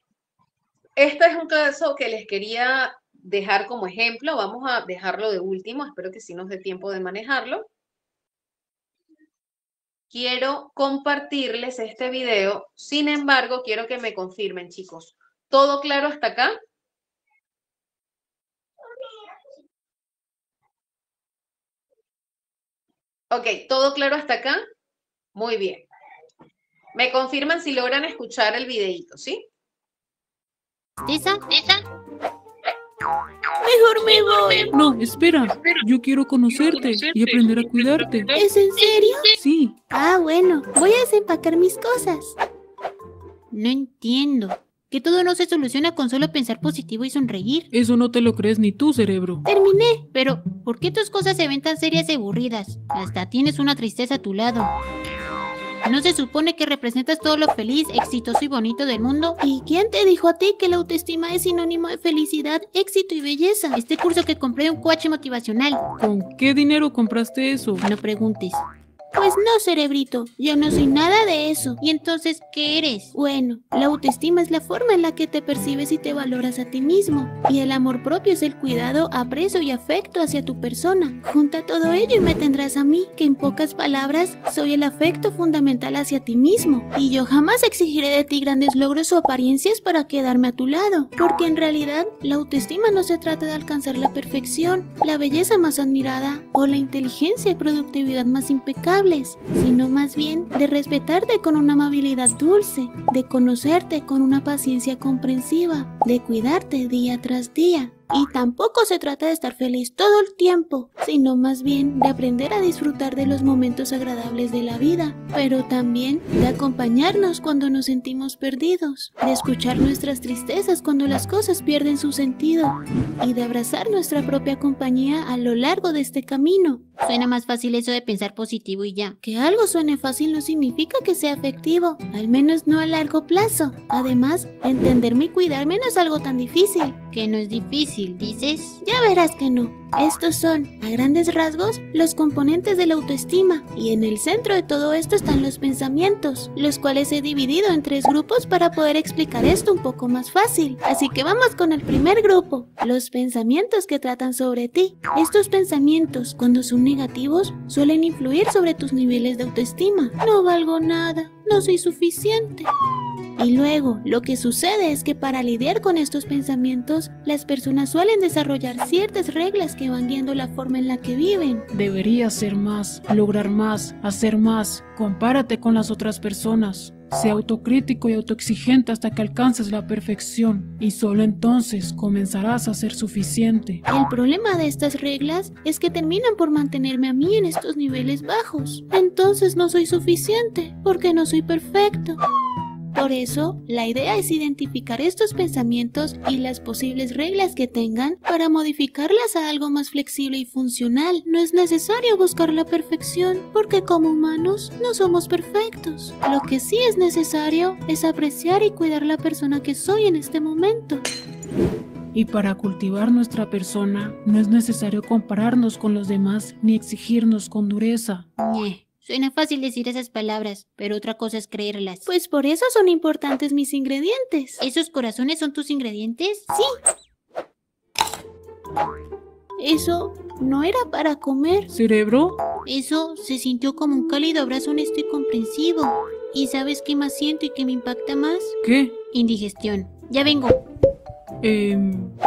Este es un caso que les quería dejar como ejemplo. Vamos a dejarlo de último. Espero que sí nos dé tiempo de manejarlo. Quiero compartirles este video. Sin embargo, quiero que me confirmen, chicos. ¿Todo claro hasta acá? Ok, ¿todo claro hasta acá? Muy bien. Me confirman si logran escuchar el videíto, ¿sí? ¿Esa? Mejor me voy. No, espera. Yo quiero conocerte y aprender a cuidarte. ¿Es en serio? Sí. Ah, bueno. Voy a desempacar mis cosas. No entiendo. Que todo no se soluciona con solo pensar positivo y sonreír. Eso no te lo crees ni tú, cerebro. Terminé. Pero, ¿por qué tus cosas se ven tan serias y aburridas? Hasta tienes una tristeza a tu lado. ¿No se supone que representas todo lo feliz, exitoso y bonito del mundo? ¿Y quién te dijo a ti que la autoestima es sinónimo de felicidad, éxito y belleza? Este curso que compré de un coach motivacional. ¿Con qué dinero compraste eso? No preguntes. Pues no, cerebrito, yo no soy nada de eso. ¿Y entonces qué eres? Bueno, la autoestima es la forma en la que te percibes y te valoras a ti mismo. Y el amor propio es el cuidado, aprecio y afecto hacia tu persona. Junta todo ello y me tendrás a mí, que en pocas palabras, soy el afecto fundamental hacia ti mismo. Y yo jamás exigiré de ti grandes logros o apariencias para quedarme a tu lado. Porque en realidad, la autoestima no se trata de alcanzar la perfección, la belleza más admirada o la inteligencia y productividad más impecables, sino más bien de respetarte con una amabilidad dulce, de conocerte con una paciencia comprensiva, de cuidarte día tras día. Y tampoco se trata de estar feliz todo el tiempo, sino más bien de aprender a disfrutar de los momentos agradables de la vida, pero también de acompañarnos cuando nos sentimos perdidos, de escuchar nuestras tristezas cuando las cosas pierden su sentido y de abrazar nuestra propia compañía a lo largo de este camino. Suena más fácil eso de pensar positivo y ya. Que algo suene fácil no significa que sea efectivo, al menos no a largo plazo. Además, entenderme y cuidarme no es algo tan difícil. Que no es difícil, ¿dices? Ya verás que no. Estos son, a grandes rasgos, los componentes de la autoestima, y en el centro de todo esto están los pensamientos, los cuales he dividido en 3 grupos para poder explicar esto un poco más fácil. Así que vamos con el primer grupo, los pensamientos que tratan sobre ti. Estos pensamientos, cuando son negativos, suelen influir sobre tus niveles de autoestima. No valgo nada, no soy suficiente. Y luego, lo que sucede es que para lidiar con estos pensamientos, las personas suelen desarrollar ciertas reglas que van guiando la forma en la que viven. Deberías ser más, lograr más, hacer más. Compárate con las otras personas. Sé autocrítico y autoexigente hasta que alcances la perfección, y solo entonces comenzarás a ser suficiente. El problema de estas reglas es que terminan por mantenerme a mí en estos niveles bajos. Entonces no soy suficiente, porque no soy perfecto. Por eso, la idea es identificar estos pensamientos y las posibles reglas que tengan para modificarlas a algo más flexible y funcional. No es necesario buscar la perfección, porque como humanos no somos perfectos. Lo que sí es necesario es apreciar y cuidar la persona que soy en este momento. Y para cultivar nuestra persona, no es necesario compararnos con los demás ni exigirnos con dureza. Suena fácil decir esas palabras, pero otra cosa es creerlas. Pues por eso son importantes mis ingredientes. ¿Esos corazones son tus ingredientes? Sí. Eso no era para comer. ¿Cerebro? Eso se sintió como un cálido abrazo honesto y comprensivo. ¿Y sabes qué más siento y qué me impacta más? ¿Qué? Indigestión. Ya vengo.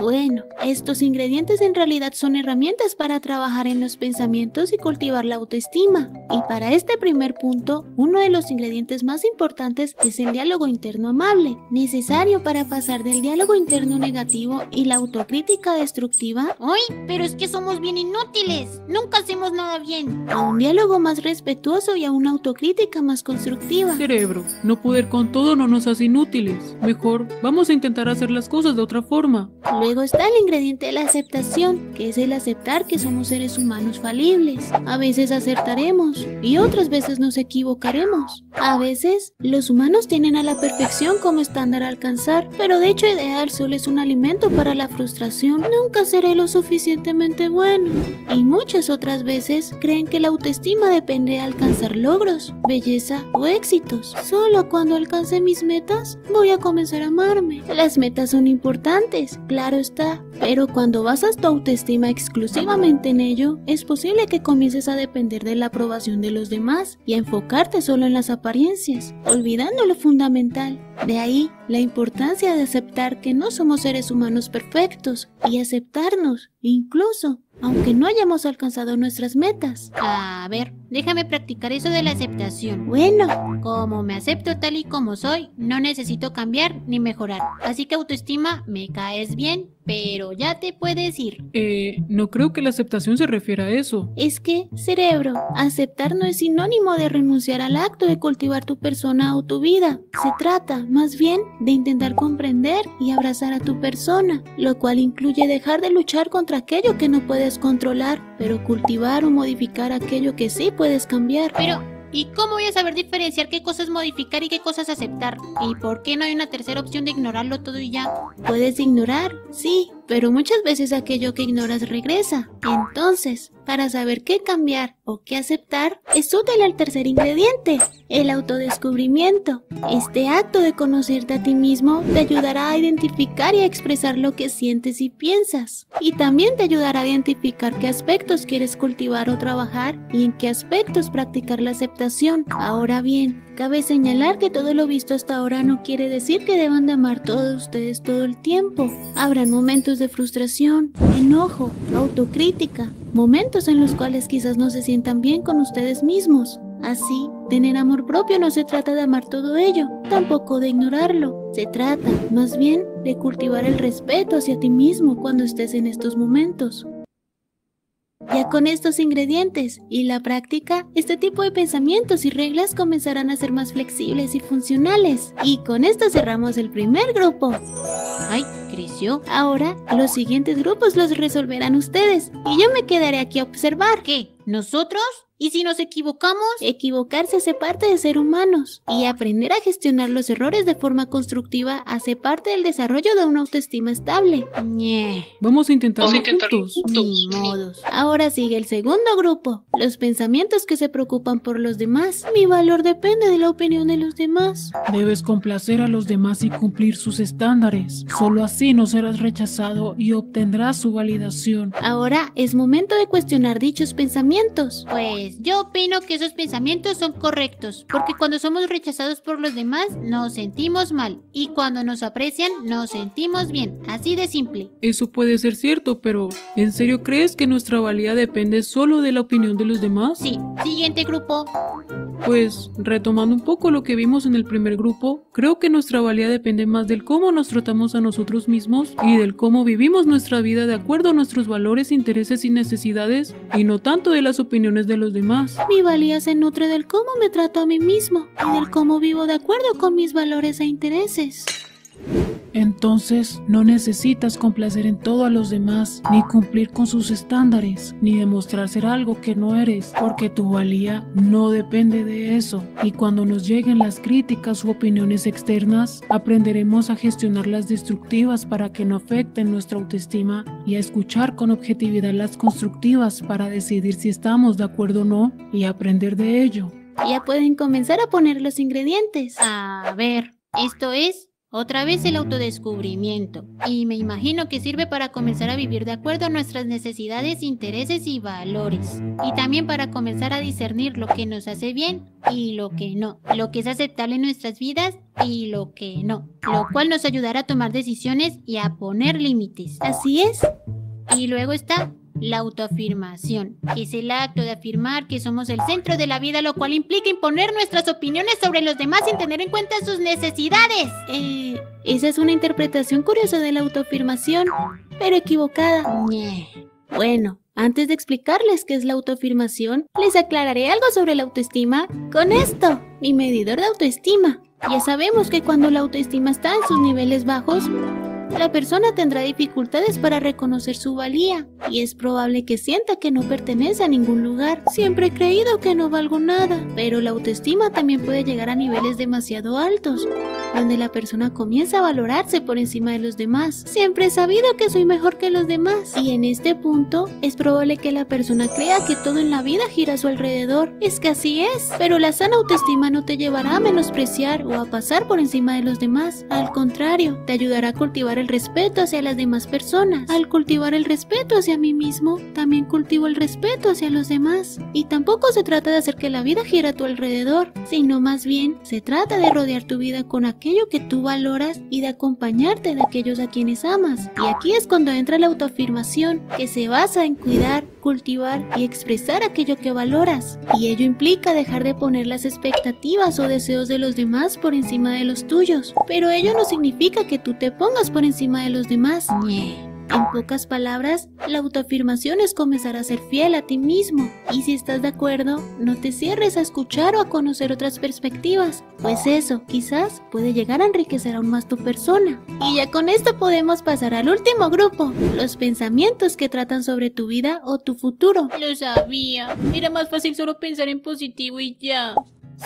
Bueno, estos ingredientes en realidad son herramientas para trabajar en los pensamientos y cultivar la autoestima. Y para este primer punto, uno de los ingredientes más importantes es el diálogo interno amable, necesario para pasar del diálogo interno negativo y la autocrítica destructiva. ¡Ay, pero es que somos bien inútiles! ¡Nunca hacemos nada bien! A un diálogo más respetuoso y a una autocrítica más constructiva. Cerebro, no poder con todo no nos hace inútiles. Mejor, vamos a intentar hacer las cosas de otra forma. Luego está el ingrediente de la aceptación, que es el aceptar que somos seres humanos falibles. A veces acertaremos y otras veces nos equivocaremos. A veces los humanos tienen a la perfección como estándar a alcanzar, pero de hecho ideal solo es un alimento para la frustración. Nunca seré lo suficientemente bueno. Y muchas otras veces creen que la autoestima depende de alcanzar logros, belleza o éxitos. Solo cuando alcance mis metas voy a comenzar a amarme. Las metas son importantes, claro está, pero cuando basas tu autoestima exclusivamente en ello, es posible que comiences a depender de la aprobación de los demás y a enfocarte solo en las apariencias, olvidando lo fundamental. De ahí la importancia de aceptar que no somos seres humanos perfectos y aceptarnos, incluso aunque no hayamos alcanzado nuestras metas. A ver, déjame practicar eso de la aceptación. Bueno, como me acepto tal y como soy, no necesito cambiar ni mejorar. Así que autoestima, me caes bien, pero ya te puedes ir. No creo que la aceptación se refiera a eso. Es que, cerebro, aceptar no es sinónimo de renunciar al acto de cultivar tu persona o tu vida. Se trata, más bien, de intentar comprender y abrazar a tu persona, lo cual incluye dejar de luchar contra aquello que no puedes controlar, pero cultivar o modificar aquello que sí puedes cambiar. Pero, ¿y cómo voy a saber diferenciar qué cosas modificar y qué cosas aceptar? ¿Y por qué no hay una tercera opción de ignorarlo todo y ya? Puedes ignorar, sí, pero muchas veces aquello que ignoras regresa. Entonces, para saber qué cambiar o qué aceptar, es útil el tercer ingrediente, el autodescubrimiento. Este acto de conocerte a ti mismo te ayudará a identificar y a expresar lo que sientes y piensas. Y también te ayudará a identificar qué aspectos quieres cultivar o trabajar y en qué aspectos practicar la aceptación. Ahora bien, cabe señalar que todo lo visto hasta ahora no quiere decir que deban de amar todos ustedes todo el tiempo. Habrán momentos de frustración, enojo, autocrítica, momentos en los cuales quizás no se sientan bien con ustedes mismos. Así, tener amor propio no se trata de amar todo ello, tampoco de ignorarlo. Se trata, más bien, de cultivar el respeto hacia ti mismo cuando estés en estos momentos. Ya con estos ingredientes y la práctica, este tipo de pensamientos y reglas comenzarán a ser más flexibles y funcionales. Y con esto cerramos el primer grupo. ¡Ay, creció! Ahora, los siguientes grupos los resolverán ustedes y yo me quedaré aquí a observar. ¿Qué? ¿Nosotros? ¿Y si nos equivocamos? Equivocarse hace parte de ser humanos y aprender a gestionar los errores de forma constructiva hace parte del desarrollo de una autoestima estable. Vamos a intentarlo juntos. Ni modos. Ahora sigue el segundo grupo, los pensamientos que se preocupan por los demás. Mi valor depende de la opinión de los demás. Debes complacer a los demás y cumplir sus estándares. Solo así no serás rechazado y obtendrás su validación. Ahora es momento de cuestionar dichos pensamientos. Pues yo opino que esos pensamientos son correctos, porque cuando somos rechazados por los demás nos sentimos mal y cuando nos aprecian nos sentimos bien, así de simple. Eso puede ser cierto, pero ¿en serio crees que nuestra valía depende solo de la opinión de los demás? Sí. Siguiente grupo. Pues, retomando un poco lo que vimos en el primer grupo, creo que nuestra valía depende más del cómo nos tratamos a nosotros mismos y del cómo vivimos nuestra vida de acuerdo a nuestros valores, intereses y necesidades, y no tanto de las opiniones de los demás. Mi valía se nutre del cómo me trato a mí mismo y del cómo vivo de acuerdo con mis valores e intereses. Entonces, no necesitas complacer en todo a los demás, ni cumplir con sus estándares, ni demostrar ser algo que no eres, porque tu valía no depende de eso. Y cuando nos lleguen las críticas u opiniones externas, aprenderemos a gestionar las destructivas para que no afecten nuestra autoestima y a escuchar con objetividad las constructivas para decidir si estamos de acuerdo o no y aprender de ello. Ya pueden comenzar a poner los ingredientes. A ver, esto es otra vez el autodescubrimiento, y me imagino que sirve para comenzar a vivir de acuerdo a nuestras necesidades, intereses y valores, y también para comenzar a discernir lo que nos hace bien y lo que no, lo que es aceptable en nuestras vidas y lo que no, lo cual nos ayudará a tomar decisiones y a poner límites. Así es. Y luego está la autoafirmación, que es el acto de afirmar que somos el centro de la vida, lo cual implica imponer nuestras opiniones sobre los demás sin tener en cuenta sus necesidades. Esa es una interpretación curiosa de la autoafirmación, pero equivocada. Bueno, antes de explicarles qué es la autoafirmación, les aclararé algo sobre la autoestima con esto, mi medidor de autoestima. Ya sabemos que cuando la autoestima está en sus niveles bajos, la persona tendrá dificultades para reconocer su valía y es probable que sienta que no pertenece a ningún lugar. Siempre he creído que no valgo nada, pero la autoestima también puede llegar a niveles demasiado altos, donde la persona comienza a valorarse por encima de los demás. Siempre he sabido que soy mejor que los demás y en este punto es probable que la persona crea que todo en la vida gira a su alrededor. Es que así es, pero la sana autoestima no te llevará a menospreciar o a pasar por encima de los demás. Al contrario, te ayudará a cultivar el respeto hacia las demás personas. Al cultivar el respeto hacia mí mismo, también cultivo el respeto hacia los demás. Y tampoco se trata de hacer que la vida gire a tu alrededor, sino más bien se trata de rodear tu vida con aquello que tú valoras y de acompañarte de aquellos a quienes amas. Y aquí es cuando entra la autoafirmación, que se basa en cuidar, cultivar y expresar aquello que valoras. Y ello implica dejar de poner las expectativas o deseos de los demás por encima de los tuyos. Pero ello no significa que tú te pongas por encima de los demás. En pocas palabras, la autoafirmación es comenzar a ser fiel a ti mismo. Y si estás de acuerdo, no te cierres a escuchar o a conocer otras perspectivas, pues eso quizás puede llegar a enriquecer aún más tu persona. Y ya con esto podemos pasar al último grupo, los pensamientos que tratan sobre tu vida o tu futuro. Lo sabía, era más fácil solo pensar en positivo y ya.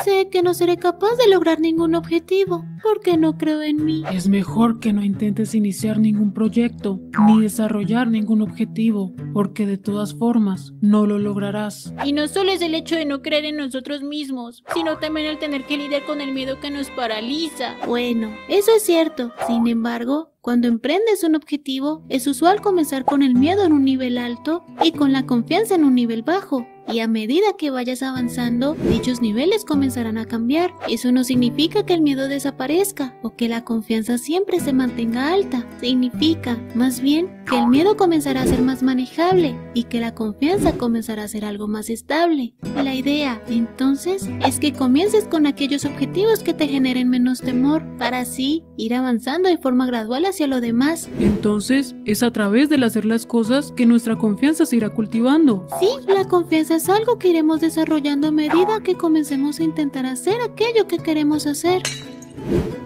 Sé que no seré capaz de lograr ningún objetivo, porque no creo en mí. Es mejor que no intentes iniciar ningún proyecto, ni desarrollar ningún objetivo, porque de todas formas no lo lograrás. Y no solo es el hecho de no creer en nosotros mismos, sino también el tener que lidiar con el miedo que nos paraliza. Bueno, eso es cierto. Sin embargo, cuando emprendes un objetivo, es usual comenzar con el miedo en un nivel alto y con la confianza en un nivel bajo. Y a medida que vayas avanzando, dichos niveles comenzarán a cambiar. Eso no significa que el miedo desaparezca o que la confianza siempre se mantenga alta. Significa, más bien, que el miedo comenzará a ser más manejable y que la confianza comenzará a ser algo más estable. La idea, entonces, es que comiences con aquellos objetivos que te generen menos temor, para así ir avanzando de forma gradual hacia lo demás. Entonces, es a través del hacer las cosas que nuestra confianza se irá cultivando. Sí, la confianza es algo que iremos desarrollando a medida que comencemos a intentar hacer aquello que queremos hacer.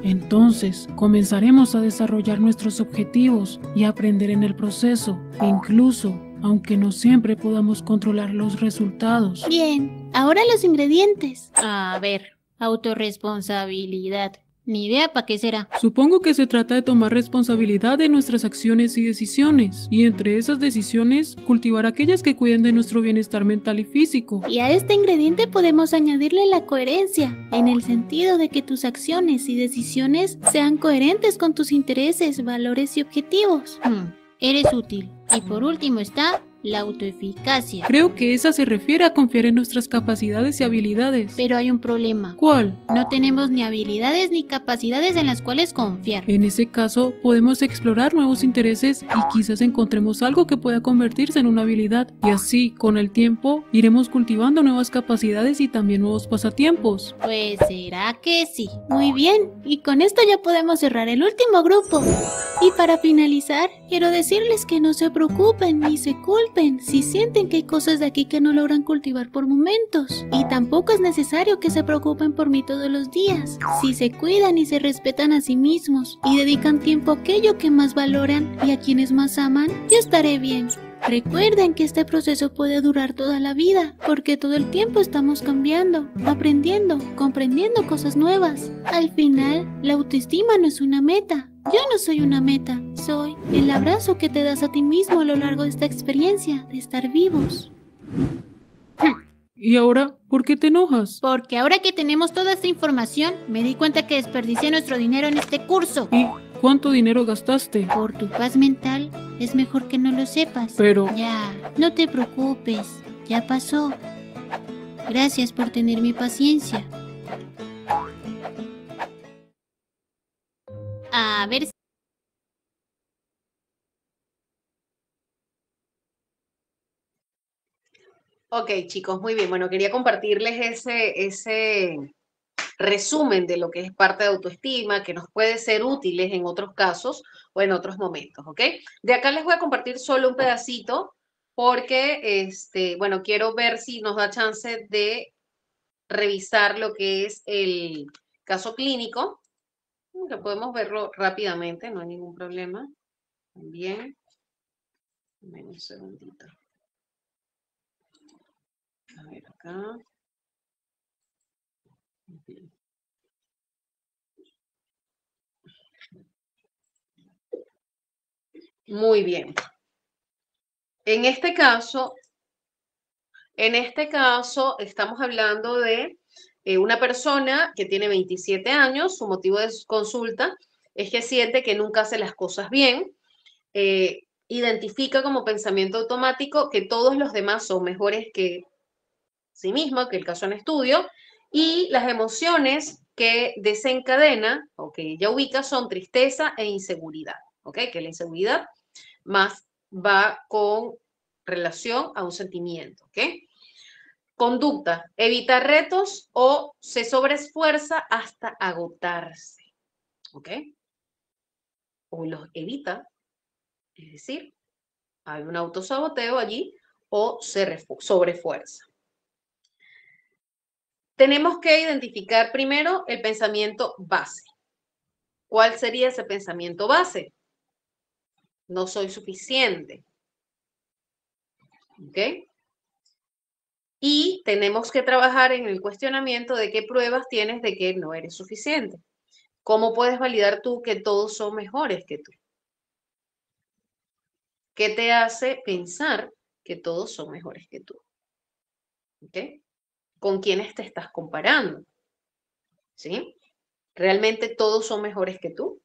Entonces, comenzaremos a desarrollar nuestros objetivos y a aprender en el proceso, incluso aunque no siempre podamos controlar los resultados. Bien, ahora los ingredientes. A ver, autorresponsabilidad. Ni idea para qué será. Supongo que se trata de tomar responsabilidad de nuestras acciones y decisiones, y entre esas decisiones, cultivar aquellas que cuiden de nuestro bienestar mental y físico. Y a este ingrediente podemos añadirle la coherencia, en el sentido de que tus acciones y decisiones sean coherentes con tus intereses, valores y objetivos. Eres útil. Y por último está la autoeficacia. Creo que esa se refiere a confiar en nuestras capacidades y habilidades. Pero hay un problema. ¿Cuál? No tenemos ni habilidades ni capacidades en las cuales confiar. En ese caso, podemos explorar nuevos intereses y quizás encontremos algo que pueda convertirse en una habilidad. Y así, con el tiempo, iremos cultivando nuevas capacidades y también nuevos pasatiempos. Pues será que sí. Muy bien, y con esto ya podemos cerrar el último grupo. Y para finalizar, quiero decirles que no se preocupen ni se culpen si sienten que hay cosas de aquí que no logran cultivar por momentos. Y tampoco es necesario que se preocupen por mí todos los días. Si se cuidan y se respetan a sí mismos y dedican tiempo a aquello que más valoran y a quienes más aman, yo estaré bien. Recuerden que este proceso puede durar toda la vida, porque todo el tiempo estamos cambiando, aprendiendo, comprendiendo cosas nuevas. Al final, la autoestima no es una meta. Yo no soy una meta, soy el abrazo que te das a ti mismo a lo largo de esta experiencia de estar vivos. ¿Y ahora, por qué te enojas? Porque ahora que tenemos toda esta información, me di cuenta que desperdicié nuestro dinero en este curso. ¿Y cuánto dinero gastaste? Por tu paz mental, es mejor que no lo sepas. Pero... Ya, no te preocupes, ya pasó. Gracias por tener mi paciencia. A ver si... Ok, chicos, muy bien. Bueno, quería compartirles ese resumen de lo que es parte de autoestima, que nos puede ser útiles en otros casos o en otros momentos, ¿ok? De acá les voy a compartir solo un pedacito porque, bueno, quiero ver si nos da chance de revisar lo que es el caso clínico, que podemos verlo rápidamente, no hay ningún problema. Bien, dame un segundito. A ver acá. Bien. Muy bien. En este caso estamos hablando de una persona que tiene 27 años, su motivo de consulta es que siente que nunca hace las cosas bien, identifica como pensamiento automático que todos los demás son mejores que sí mismo, que el caso en estudio, y las emociones que desencadena o que ella ubica son tristeza e inseguridad, ¿ok? Que la inseguridad más va con relación a un sentimiento, ¿ok? Conducta, evitar retos o se sobreesfuerza hasta agotarse, ¿ok? O los evita, es decir, hay un autosaboteo allí o se sobreesfuerza. Tenemos que identificar primero el pensamiento base. ¿Cuál sería ese pensamiento base? No soy suficiente. ¿Ok? Y tenemos que trabajar en el cuestionamiento de qué pruebas tienes de que no eres suficiente. ¿Cómo puedes validar tú que todos son mejores que tú? ¿Qué te hace pensar que todos son mejores que tú? ¿Ok? ¿Con quiénes te estás comparando? ¿Sí? ¿Realmente todos son mejores que tú?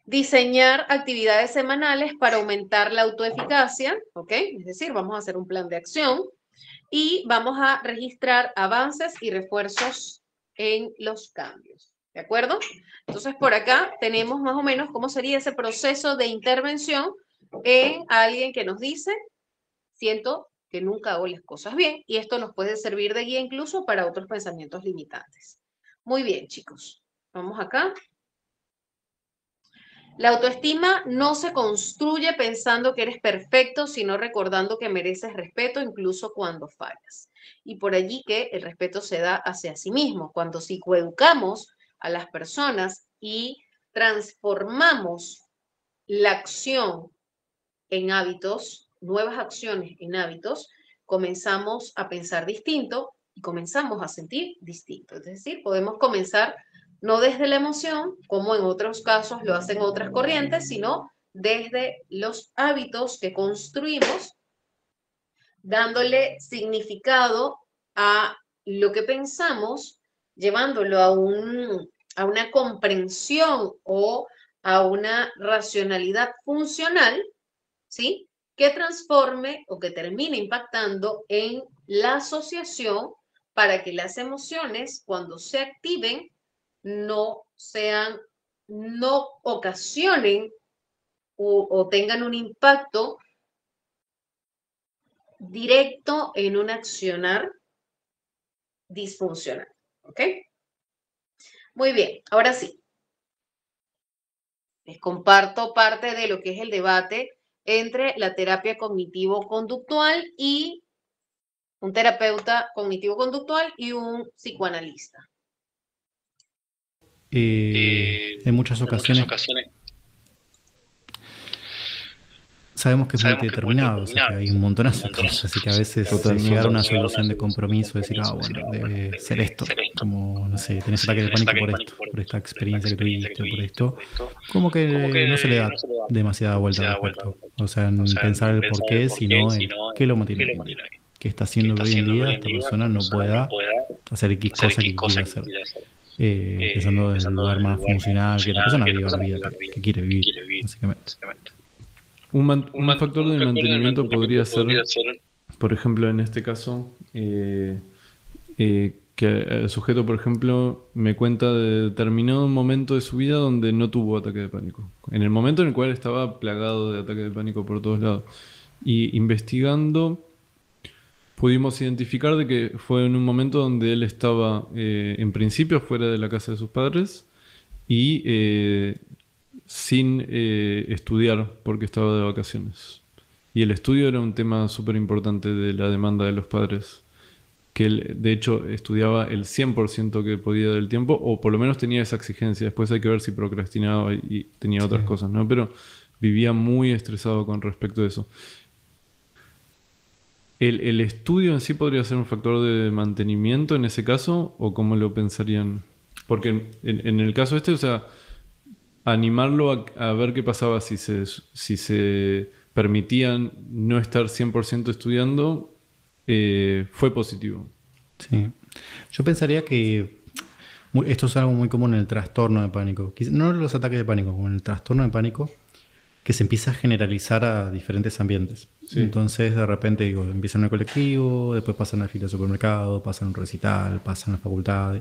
Diseñar actividades semanales para aumentar la autoeficacia, ¿ok? Es decir, vamos a hacer un plan de acción y vamos a registrar avances y refuerzos en los cambios, ¿de acuerdo? Entonces, por acá tenemos más o menos cómo sería ese proceso de intervención en alguien que nos dice, siento que nunca hago las cosas bien, y esto nos puede servir de guía incluso para otros pensamientos limitantes. Muy bien, chicos. Vamos acá. La autoestima no se construye pensando que eres perfecto, sino recordando que mereces respeto incluso cuando fallas. Y por allí que el respeto se da hacia sí mismo. Cuando psicoeducamos a las personas y transformamos la acción en hábitos, nuevas acciones en hábitos, comenzamos a pensar distinto y comenzamos a sentir distinto. Es decir, podemos comenzar no desde la emoción, como en otros casos lo hacen otras corrientes, sino desde los hábitos que construimos, dándole significado a lo que pensamos, llevándolo a una comprensión o a una racionalidad funcional, ¿sí? que transforme o que termine impactando en la asociación para que las emociones, cuando se activen, no ocasionen o tengan un impacto directo en un accionar disfuncional. ¿Ok? Muy bien, ahora sí. Les comparto parte de lo que es el debate entre la terapia cognitivo-conductual y un terapeuta cognitivo-conductual y un psicoanalista. En muchas ocasiones sabemos que es multideterminado, o sea que hay un montonazo de cosas, así que a veces llegar a una solución de compromiso, decir, bueno, debe ser esto, como, no sé, tenés ataque de pánico por esto, por esta experiencia que tuviste, por esto, como que no se le da demasiada vuelta al respecto, o sea, en pensar el por qué, sino en qué lo mantiene, qué está haciendo que hoy en día esta persona no pueda hacer X cosa que quiere hacer. Pensando desde el lugar más funcional, que la persona viva la vida que quiere vivir, básicamente. Un factor de mantenimiento podría ser, por ejemplo, en este caso, que el sujeto, por ejemplo, me cuenta de determinado momento de su vida donde no tuvo ataque de pánico. En el momento en el cual estaba plagado de ataque de pánico por todos lados. Y investigando, pudimos identificar de que fue en un momento donde él estaba, en principio, fuera de la casa de sus padres y sin estudiar porque estaba de vacaciones. Y el estudio era un tema súper importante de la demanda de los padres, que él de hecho estudiaba el 100% que podía del tiempo, o por lo menos tenía esa exigencia. Después hay que ver si procrastinaba y tenía otras cosas, ¿no? Pero vivía muy estresado con respecto a eso. ¿El estudio en sí podría ser un factor de mantenimiento en ese caso? ¿O cómo lo pensarían? Porque en el caso este, o sea, animarlo a ver qué pasaba si se permitían no estar 100% estudiando, fue positivo. Sí. Yo pensaría que esto es algo muy común en el trastorno de pánico. No en los ataques de pánico, como en el trastorno de pánico, que se empieza a generalizar a diferentes ambientes. Sí. Entonces, de repente, digo, empiezan en el colectivo, después pasan a la fila de supermercado, pasan a un recital, pasan a la facultad,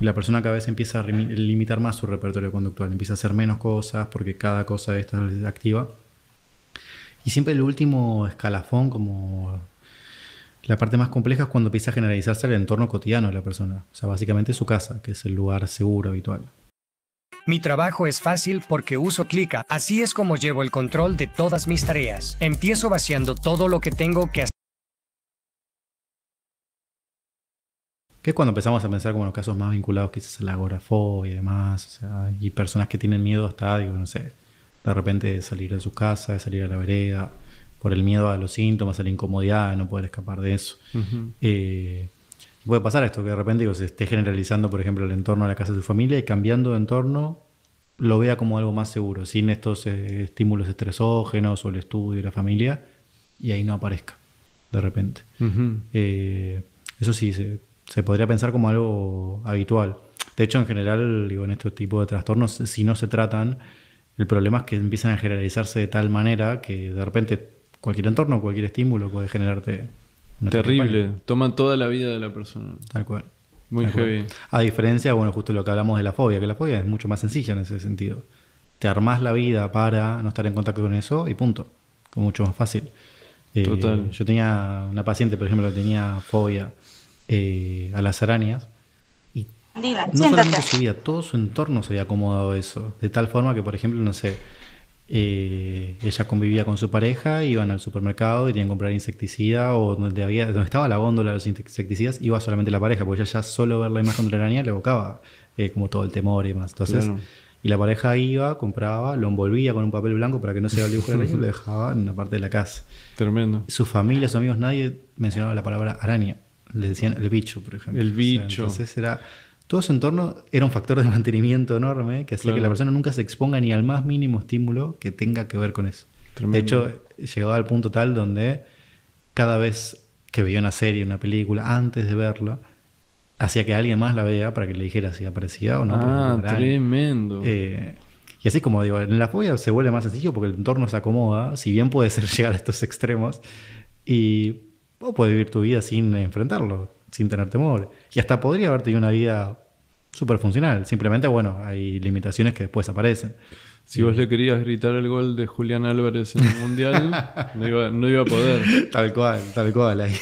y la persona cada vez empieza a limitar más su repertorio conductual, empieza a hacer menos cosas porque cada cosa de esta es activa. Y siempre el último escalafón, como la parte más compleja, es cuando empieza a generalizarse el entorno cotidiano de la persona. O sea, básicamente su casa, que es el lugar seguro, habitual. Mi trabajo es fácil porque uso Clica. Así es como llevo el control de todas mis tareas. Empiezo vaciando todo lo que tengo que hacer. Que es cuando empezamos a pensar como los casos más vinculados quizás a la agorafobia y demás. O sea, y personas que tienen miedo hasta, digo, no sé, de repente de salir de sus casas, de salir a la vereda, por el miedo a los síntomas, a la incomodidad, de no poder escapar de eso. Puede pasar esto, que de repente digo, se esté generalizando, por ejemplo, el entorno de la casa de su familia y cambiando de entorno lo vea como algo más seguro, sin estos estímulos estresógenos o el estudio de la familia, y ahí no aparezca de repente. Eso sí, se podría pensar como algo habitual. De hecho, en general, digo, en este tipo de trastornos, si no se tratan, el problema es que empiezan a generalizarse de tal manera que de repente cualquier entorno, cualquier estímulo puede generarte... Terrible, toman toda la vida de la persona. Tal cual. Muy heavy. A diferencia, bueno, justo lo que hablamos de la fobia, que la fobia es mucho más sencilla en ese sentido. Te armás la vida para no estar en contacto con eso y punto. Es mucho más fácil. Total. Yo tenía una paciente, por ejemplo, que tenía fobia a las arañas y no solamente su vida, todo su entorno se había acomodado a eso. De tal forma que, por ejemplo, no sé, ella convivía con su pareja, iban al supermercado y tenían que comprar insecticida, o donde estaba la góndola de los insecticidas, iba solamente la pareja, porque ella ya solo ver la imagen de la araña le evocaba como todo el temor y demás. Entonces, claro. Y la pareja iba, compraba, lo envolvía con un papel blanco para que no se vea el dibujo de la araña y lo dejaba en una parte de la casa. Tremendo. Su familia, sus amigos, nadie mencionaba la palabra araña. Le decían el bicho, por ejemplo. El bicho. O sea, entonces todo su entorno era un factor de mantenimiento enorme que hacía que la persona nunca se exponga ni al más mínimo estímulo que tenga que ver con eso. Tremendo. De hecho, llegaba al punto tal donde cada vez que veía una serie, una película, antes de verla, hacía que alguien más la vea para que le dijera si aparecía o no. Tremendo. Y Y así como digo, en la fobia se vuelve más sencillo porque el entorno se acomoda, si bien puede ser llegar a estos extremos, y vos podés vivir tu vida sin enfrentarlo, sin tener temor. Y hasta podría haber tenido una vida súper funcional. Simplemente, bueno, hay limitaciones que después aparecen. Si vos le querías gritar el gol de Julián Álvarez en el Mundial, no iba a poder. Tal cual. Ahí.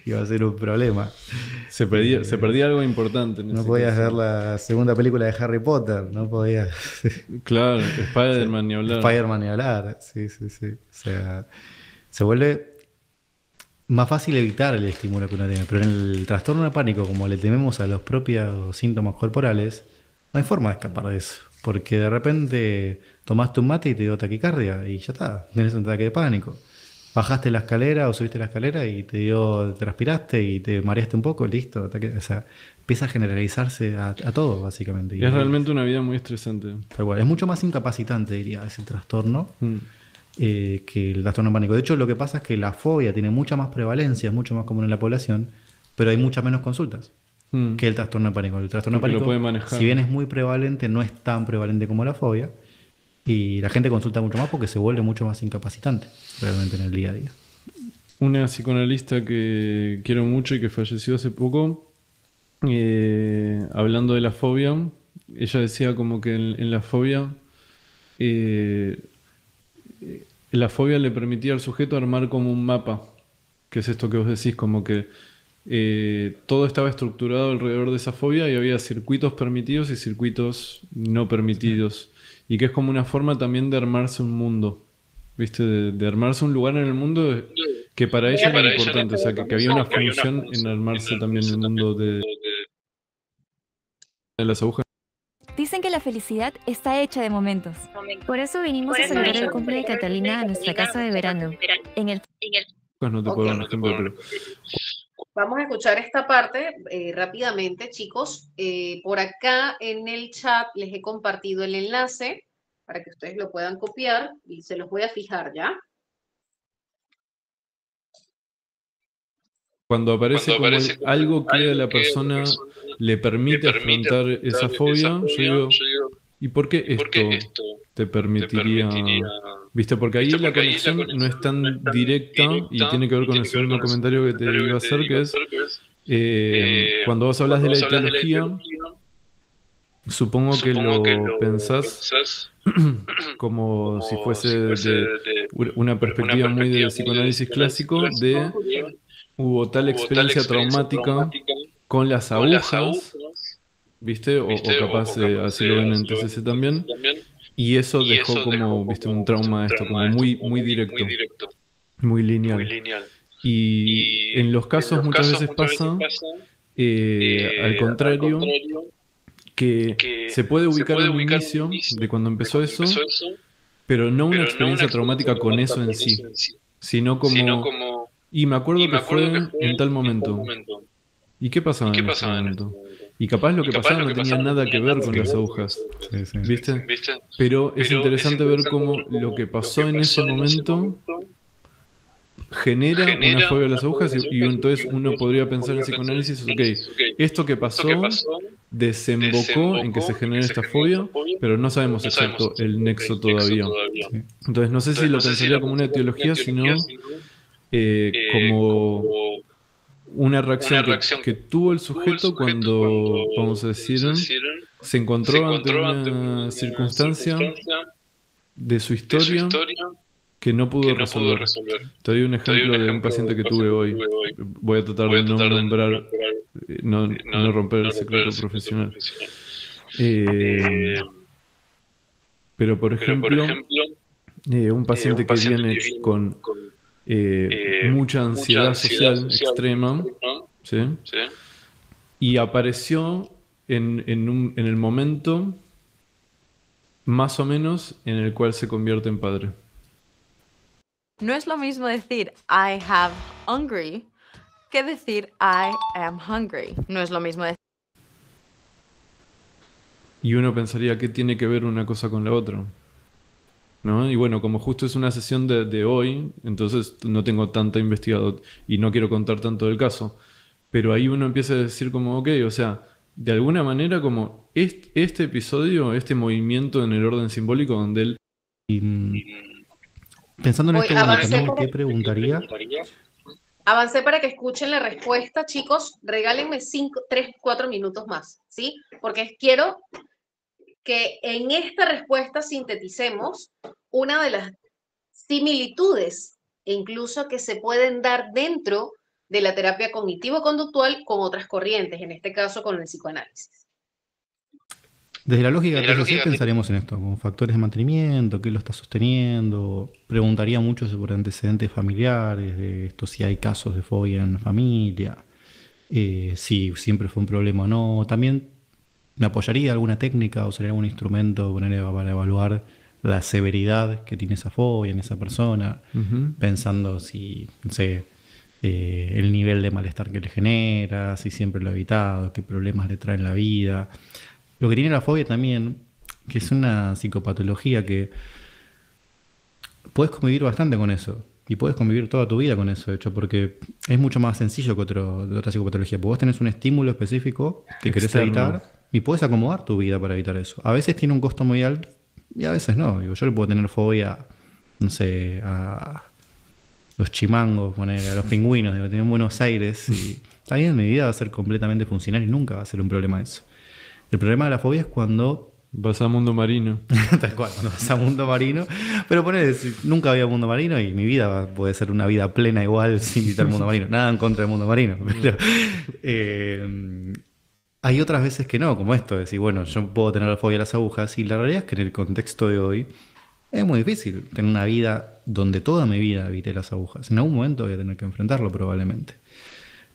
Iba a ser un problema. Se perdía algo importante. En No ese podías caso. ver la segunda película de Harry Potter, no podías. Claro, Spider-Man ni hablar. Spider-Man ni hablar, sí. O sea, se vuelve más fácil evitar el estímulo que uno tiene, pero en el trastorno de pánico, como le tememos a los propios síntomas corporales, no hay forma de escapar de eso, porque de repente tomaste un mate y te dio taquicardia y ya está, tenés un ataque de pánico. Bajaste la escalera o subiste la escalera y te transpiraste y te mareaste un poco, listo, o sea, empieza a generalizarse a todo, básicamente. Y Es realmente una vida muy estresante. tal cual. Es mucho más incapacitante, diría, ese trastorno. Que el trastorno de pánico. De hecho, lo que pasa es que la fobia tiene mucha más prevalencia, es mucho más común en la población, pero hay muchas menos consultas que el trastorno de pánico. El trastorno Porque de lo puede pánico, manejar. si bien es muy prevalente, no es tan prevalente como la fobia, y la gente consulta mucho más porque se vuelve mucho más incapacitante realmente en el día a día. Una psicoanalista que quiero mucho y que falleció hace poco, hablando de la fobia, ella decía como que en la fobia le permitía al sujeto armar como un mapa, que es esto que vos decís, como que todo estaba estructurado alrededor de esa fobia y había circuitos permitidos y circuitos no permitidos, y que es como una forma también de armarse un mundo, ¿viste? De armarse un lugar en el mundo que para ella era importante, o sea, que había una función en armarse también el mundo de las agujas. Dicen que la felicidad está hecha de momentos. Por eso vinimos a celebrar el cumple de Catalina a nuestra casa de verano. En el No te puedo dar un ejemplo, pero Vamos a escuchar esta parte rápidamente, chicos. Por acá en el chat les he compartido el enlace para que ustedes lo puedan copiar y se los voy a fijar ya. cuando aparece como algo que a la persona le permite afrontar esa fobia, yo digo, ¿y por qué esto te permitiría? ¿Viste? Porque ahí la conexión no es tan directa y tiene que ver con el segundo comentario que te iba a hacer, que es cuando vos hablas de la etiología, supongo que lo pensás como si fuese de una perspectiva muy de psicoanálisis clásico, de hubo tal experiencia traumática con las agujas, ¿viste? O capaz así lo ven en TCC también. Y eso dejó como, ¿viste? Un trauma esto, como muy directo, muy lineal. Y en los casos muchas veces pasa, al contrario, que se puede ubicar el inicio de cuando empezó eso, pero no una experiencia traumática con eso en sí, sino como... Y me acuerdo que fue en tal momento. ¿Y qué pasaba en ese momento? Y capaz lo que pasaba no tenía nada que ver con las agujas, ¿viste? Pero es interesante ver cómo lo que pasó en ese momento genera una fobia a las agujas y entonces uno podría pensar en psicoanálisis, ok, esto que pasó desembocó en que se genere esta fobia, pero no sabemos exacto el nexo todavía. Entonces no sé si lo pensaría como una etiología, sino como una reacción que tuvo el sujeto cuando, vamos a decir, se encontró ante una circunstancia de su historia que no pudo resolver. Te doy un ejemplo de un paciente que tuve hoy. Voy a tratar de no nombrar, no romper el secreto profesional. Pero, por ejemplo, un paciente que viene con mucha ansiedad social extrema, ¿sí? Y apareció en el momento más o menos en el cual se convierte en padre. No es lo mismo decir I have hungry que decir I am hungry. No es lo mismo decir. Y uno pensaría que tiene que ver una cosa con la otra, ¿no? Y bueno, como justo es una sesión de hoy, entonces no tengo tanta investigado y no quiero contar tanto del caso. Pero ahí uno empieza a decir como, ok, o sea, de alguna manera como este episodio, este movimiento en el orden simbólico donde él... Pensando en Voy, esto, bueno, avancé también por- te preguntaría, Avancé para que escuchen la respuesta, chicos. Regálenme 3, 4 minutos más, ¿sí? Porque quiero que en esta respuesta sinteticemos una de las similitudes e incluso que se pueden dar dentro de la terapia cognitivo-conductual con otras corrientes, en este caso con el psicoanálisis. desde la lógica TCC pensaríamos en esto, como factores de mantenimiento, qué lo está sosteniendo. Preguntaría mucho sobre antecedentes familiares, de esto, si hay casos de fobia en la familia, si siempre fue un problema o no. También me apoyaría alguna técnica o sería algún instrumento para evaluar la severidad que tiene esa fobia en esa persona, pensando si, no sé, el nivel de malestar que le genera, si siempre lo ha evitado, qué problemas le trae en la vida. Lo que tiene la fobia también, que es una psicopatología que puedes convivir bastante con eso. Y puedes convivir toda tu vida con eso, de hecho, porque es mucho más sencillo que otra psicopatología. Porque vos tenés un estímulo específico que querés Externo. evitar y puedes acomodar tu vida para evitar eso. A veces tiene un costo muy alto y a veces no. Digo, yo le puedo tener fobia, no sé, a los chimangos, a los pingüinos, digo, tengo en Buenos Aires y está bien, mi vida va a ser completamente funcional y nunca va a ser un problema eso. El problema de la fobia es cuando vas a mundo marino. tal cual, cuando vas a mundo marino. Pero ponele, nunca había mundo marino y mi vida puede ser una vida plena igual sin visitar el mundo marino. Nada en contra del mundo marino. Pero hay otras veces que no, como esto, de decir, bueno, yo puedo tener la fobia a las agujas y la realidad es que en el contexto de hoy es muy difícil tener una vida donde toda mi vida evité las agujas. En algún momento voy a tener que enfrentarlo probablemente.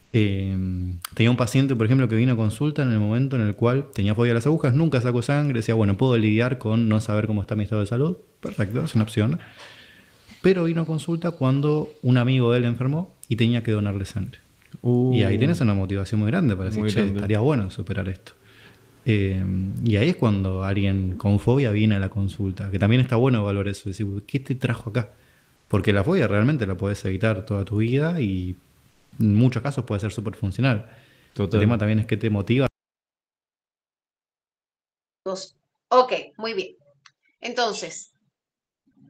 Tenía un paciente, por ejemplo, que vino a consulta en el momento en el cual tenía fobia a las agujas, nunca sacó sangre, decía, bueno, puedo lidiar con no saber cómo está mi estado de salud, perfecto, es una opción. Pero vino a consulta cuando un amigo de él enfermó y tenía que donarle sangre. Y ahí tienes una motivación muy grande para decir, Muy che, grande. estaría bueno superar esto. Y ahí es cuando alguien con fobia viene a la consulta, que también está bueno valorar eso, decir, ¿qué te trajo acá? Porque la fobia realmente la puedes evitar toda tu vida y en muchos casos puede ser súper funcional. Total. El tema también es que te motiva. Ok, muy bien. Entonces,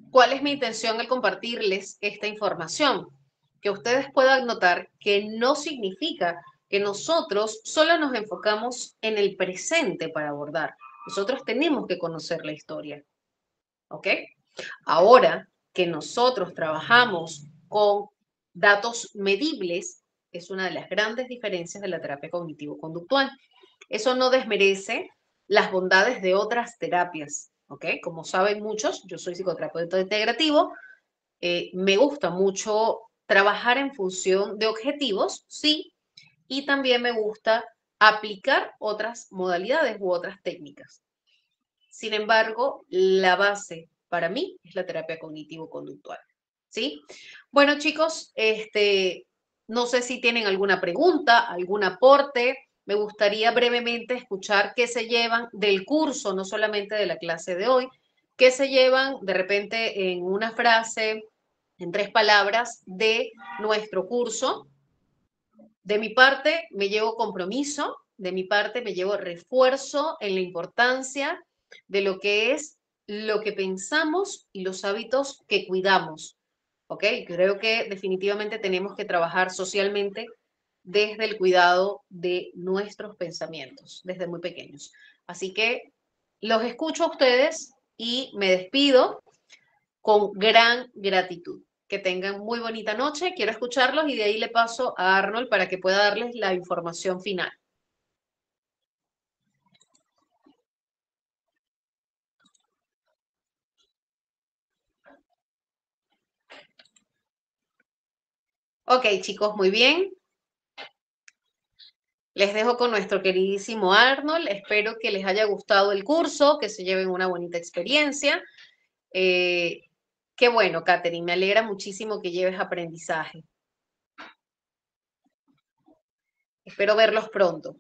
¿cuál es mi intención al compartirles esta información? Que ustedes puedan notar que no significa que nosotros solo nos enfocamos en el presente para abordar. Nosotros tenemos que conocer la historia. ¿Ok? Ahora que nosotros trabajamos con datos medibles, es una de las grandes diferencias de la terapia cognitivo-conductual. Eso no desmerece las bondades de otras terapias, ¿ok? Como saben muchos, yo soy psicoterapeuta integrativo, me gusta mucho trabajar en función de objetivos, sí, y también me gusta aplicar otras modalidades u otras técnicas. Sin embargo, la base para mí es la terapia cognitivo-conductual, ¿sí? Bueno, chicos, no sé si tienen alguna pregunta, algún aporte. Me gustaría brevemente escuchar qué se llevan del curso, no solamente de la clase de hoy, qué se llevan de repente en una frase, en 3 palabras de nuestro curso. De mi parte, me llevo compromiso, de mi parte, me llevo refuerzo en la importancia de lo que es lo que pensamos y los hábitos que cuidamos. ¿Ok? Creo que definitivamente tenemos que trabajar socialmente desde el cuidado de nuestros pensamientos, desde muy pequeños. Así que los escucho a ustedes y me despido con gran gratitud. Que tengan muy bonita noche. Quiero escucharlos y de ahí le paso a Arnold para que pueda darles la información final. Ok, chicos, muy bien. Les dejo con nuestro queridísimo Arnold. Espero que les haya gustado el curso, que se lleven una bonita experiencia. Qué bueno, Katherine, me alegra muchísimo que lleves aprendizaje. Espero verlos pronto.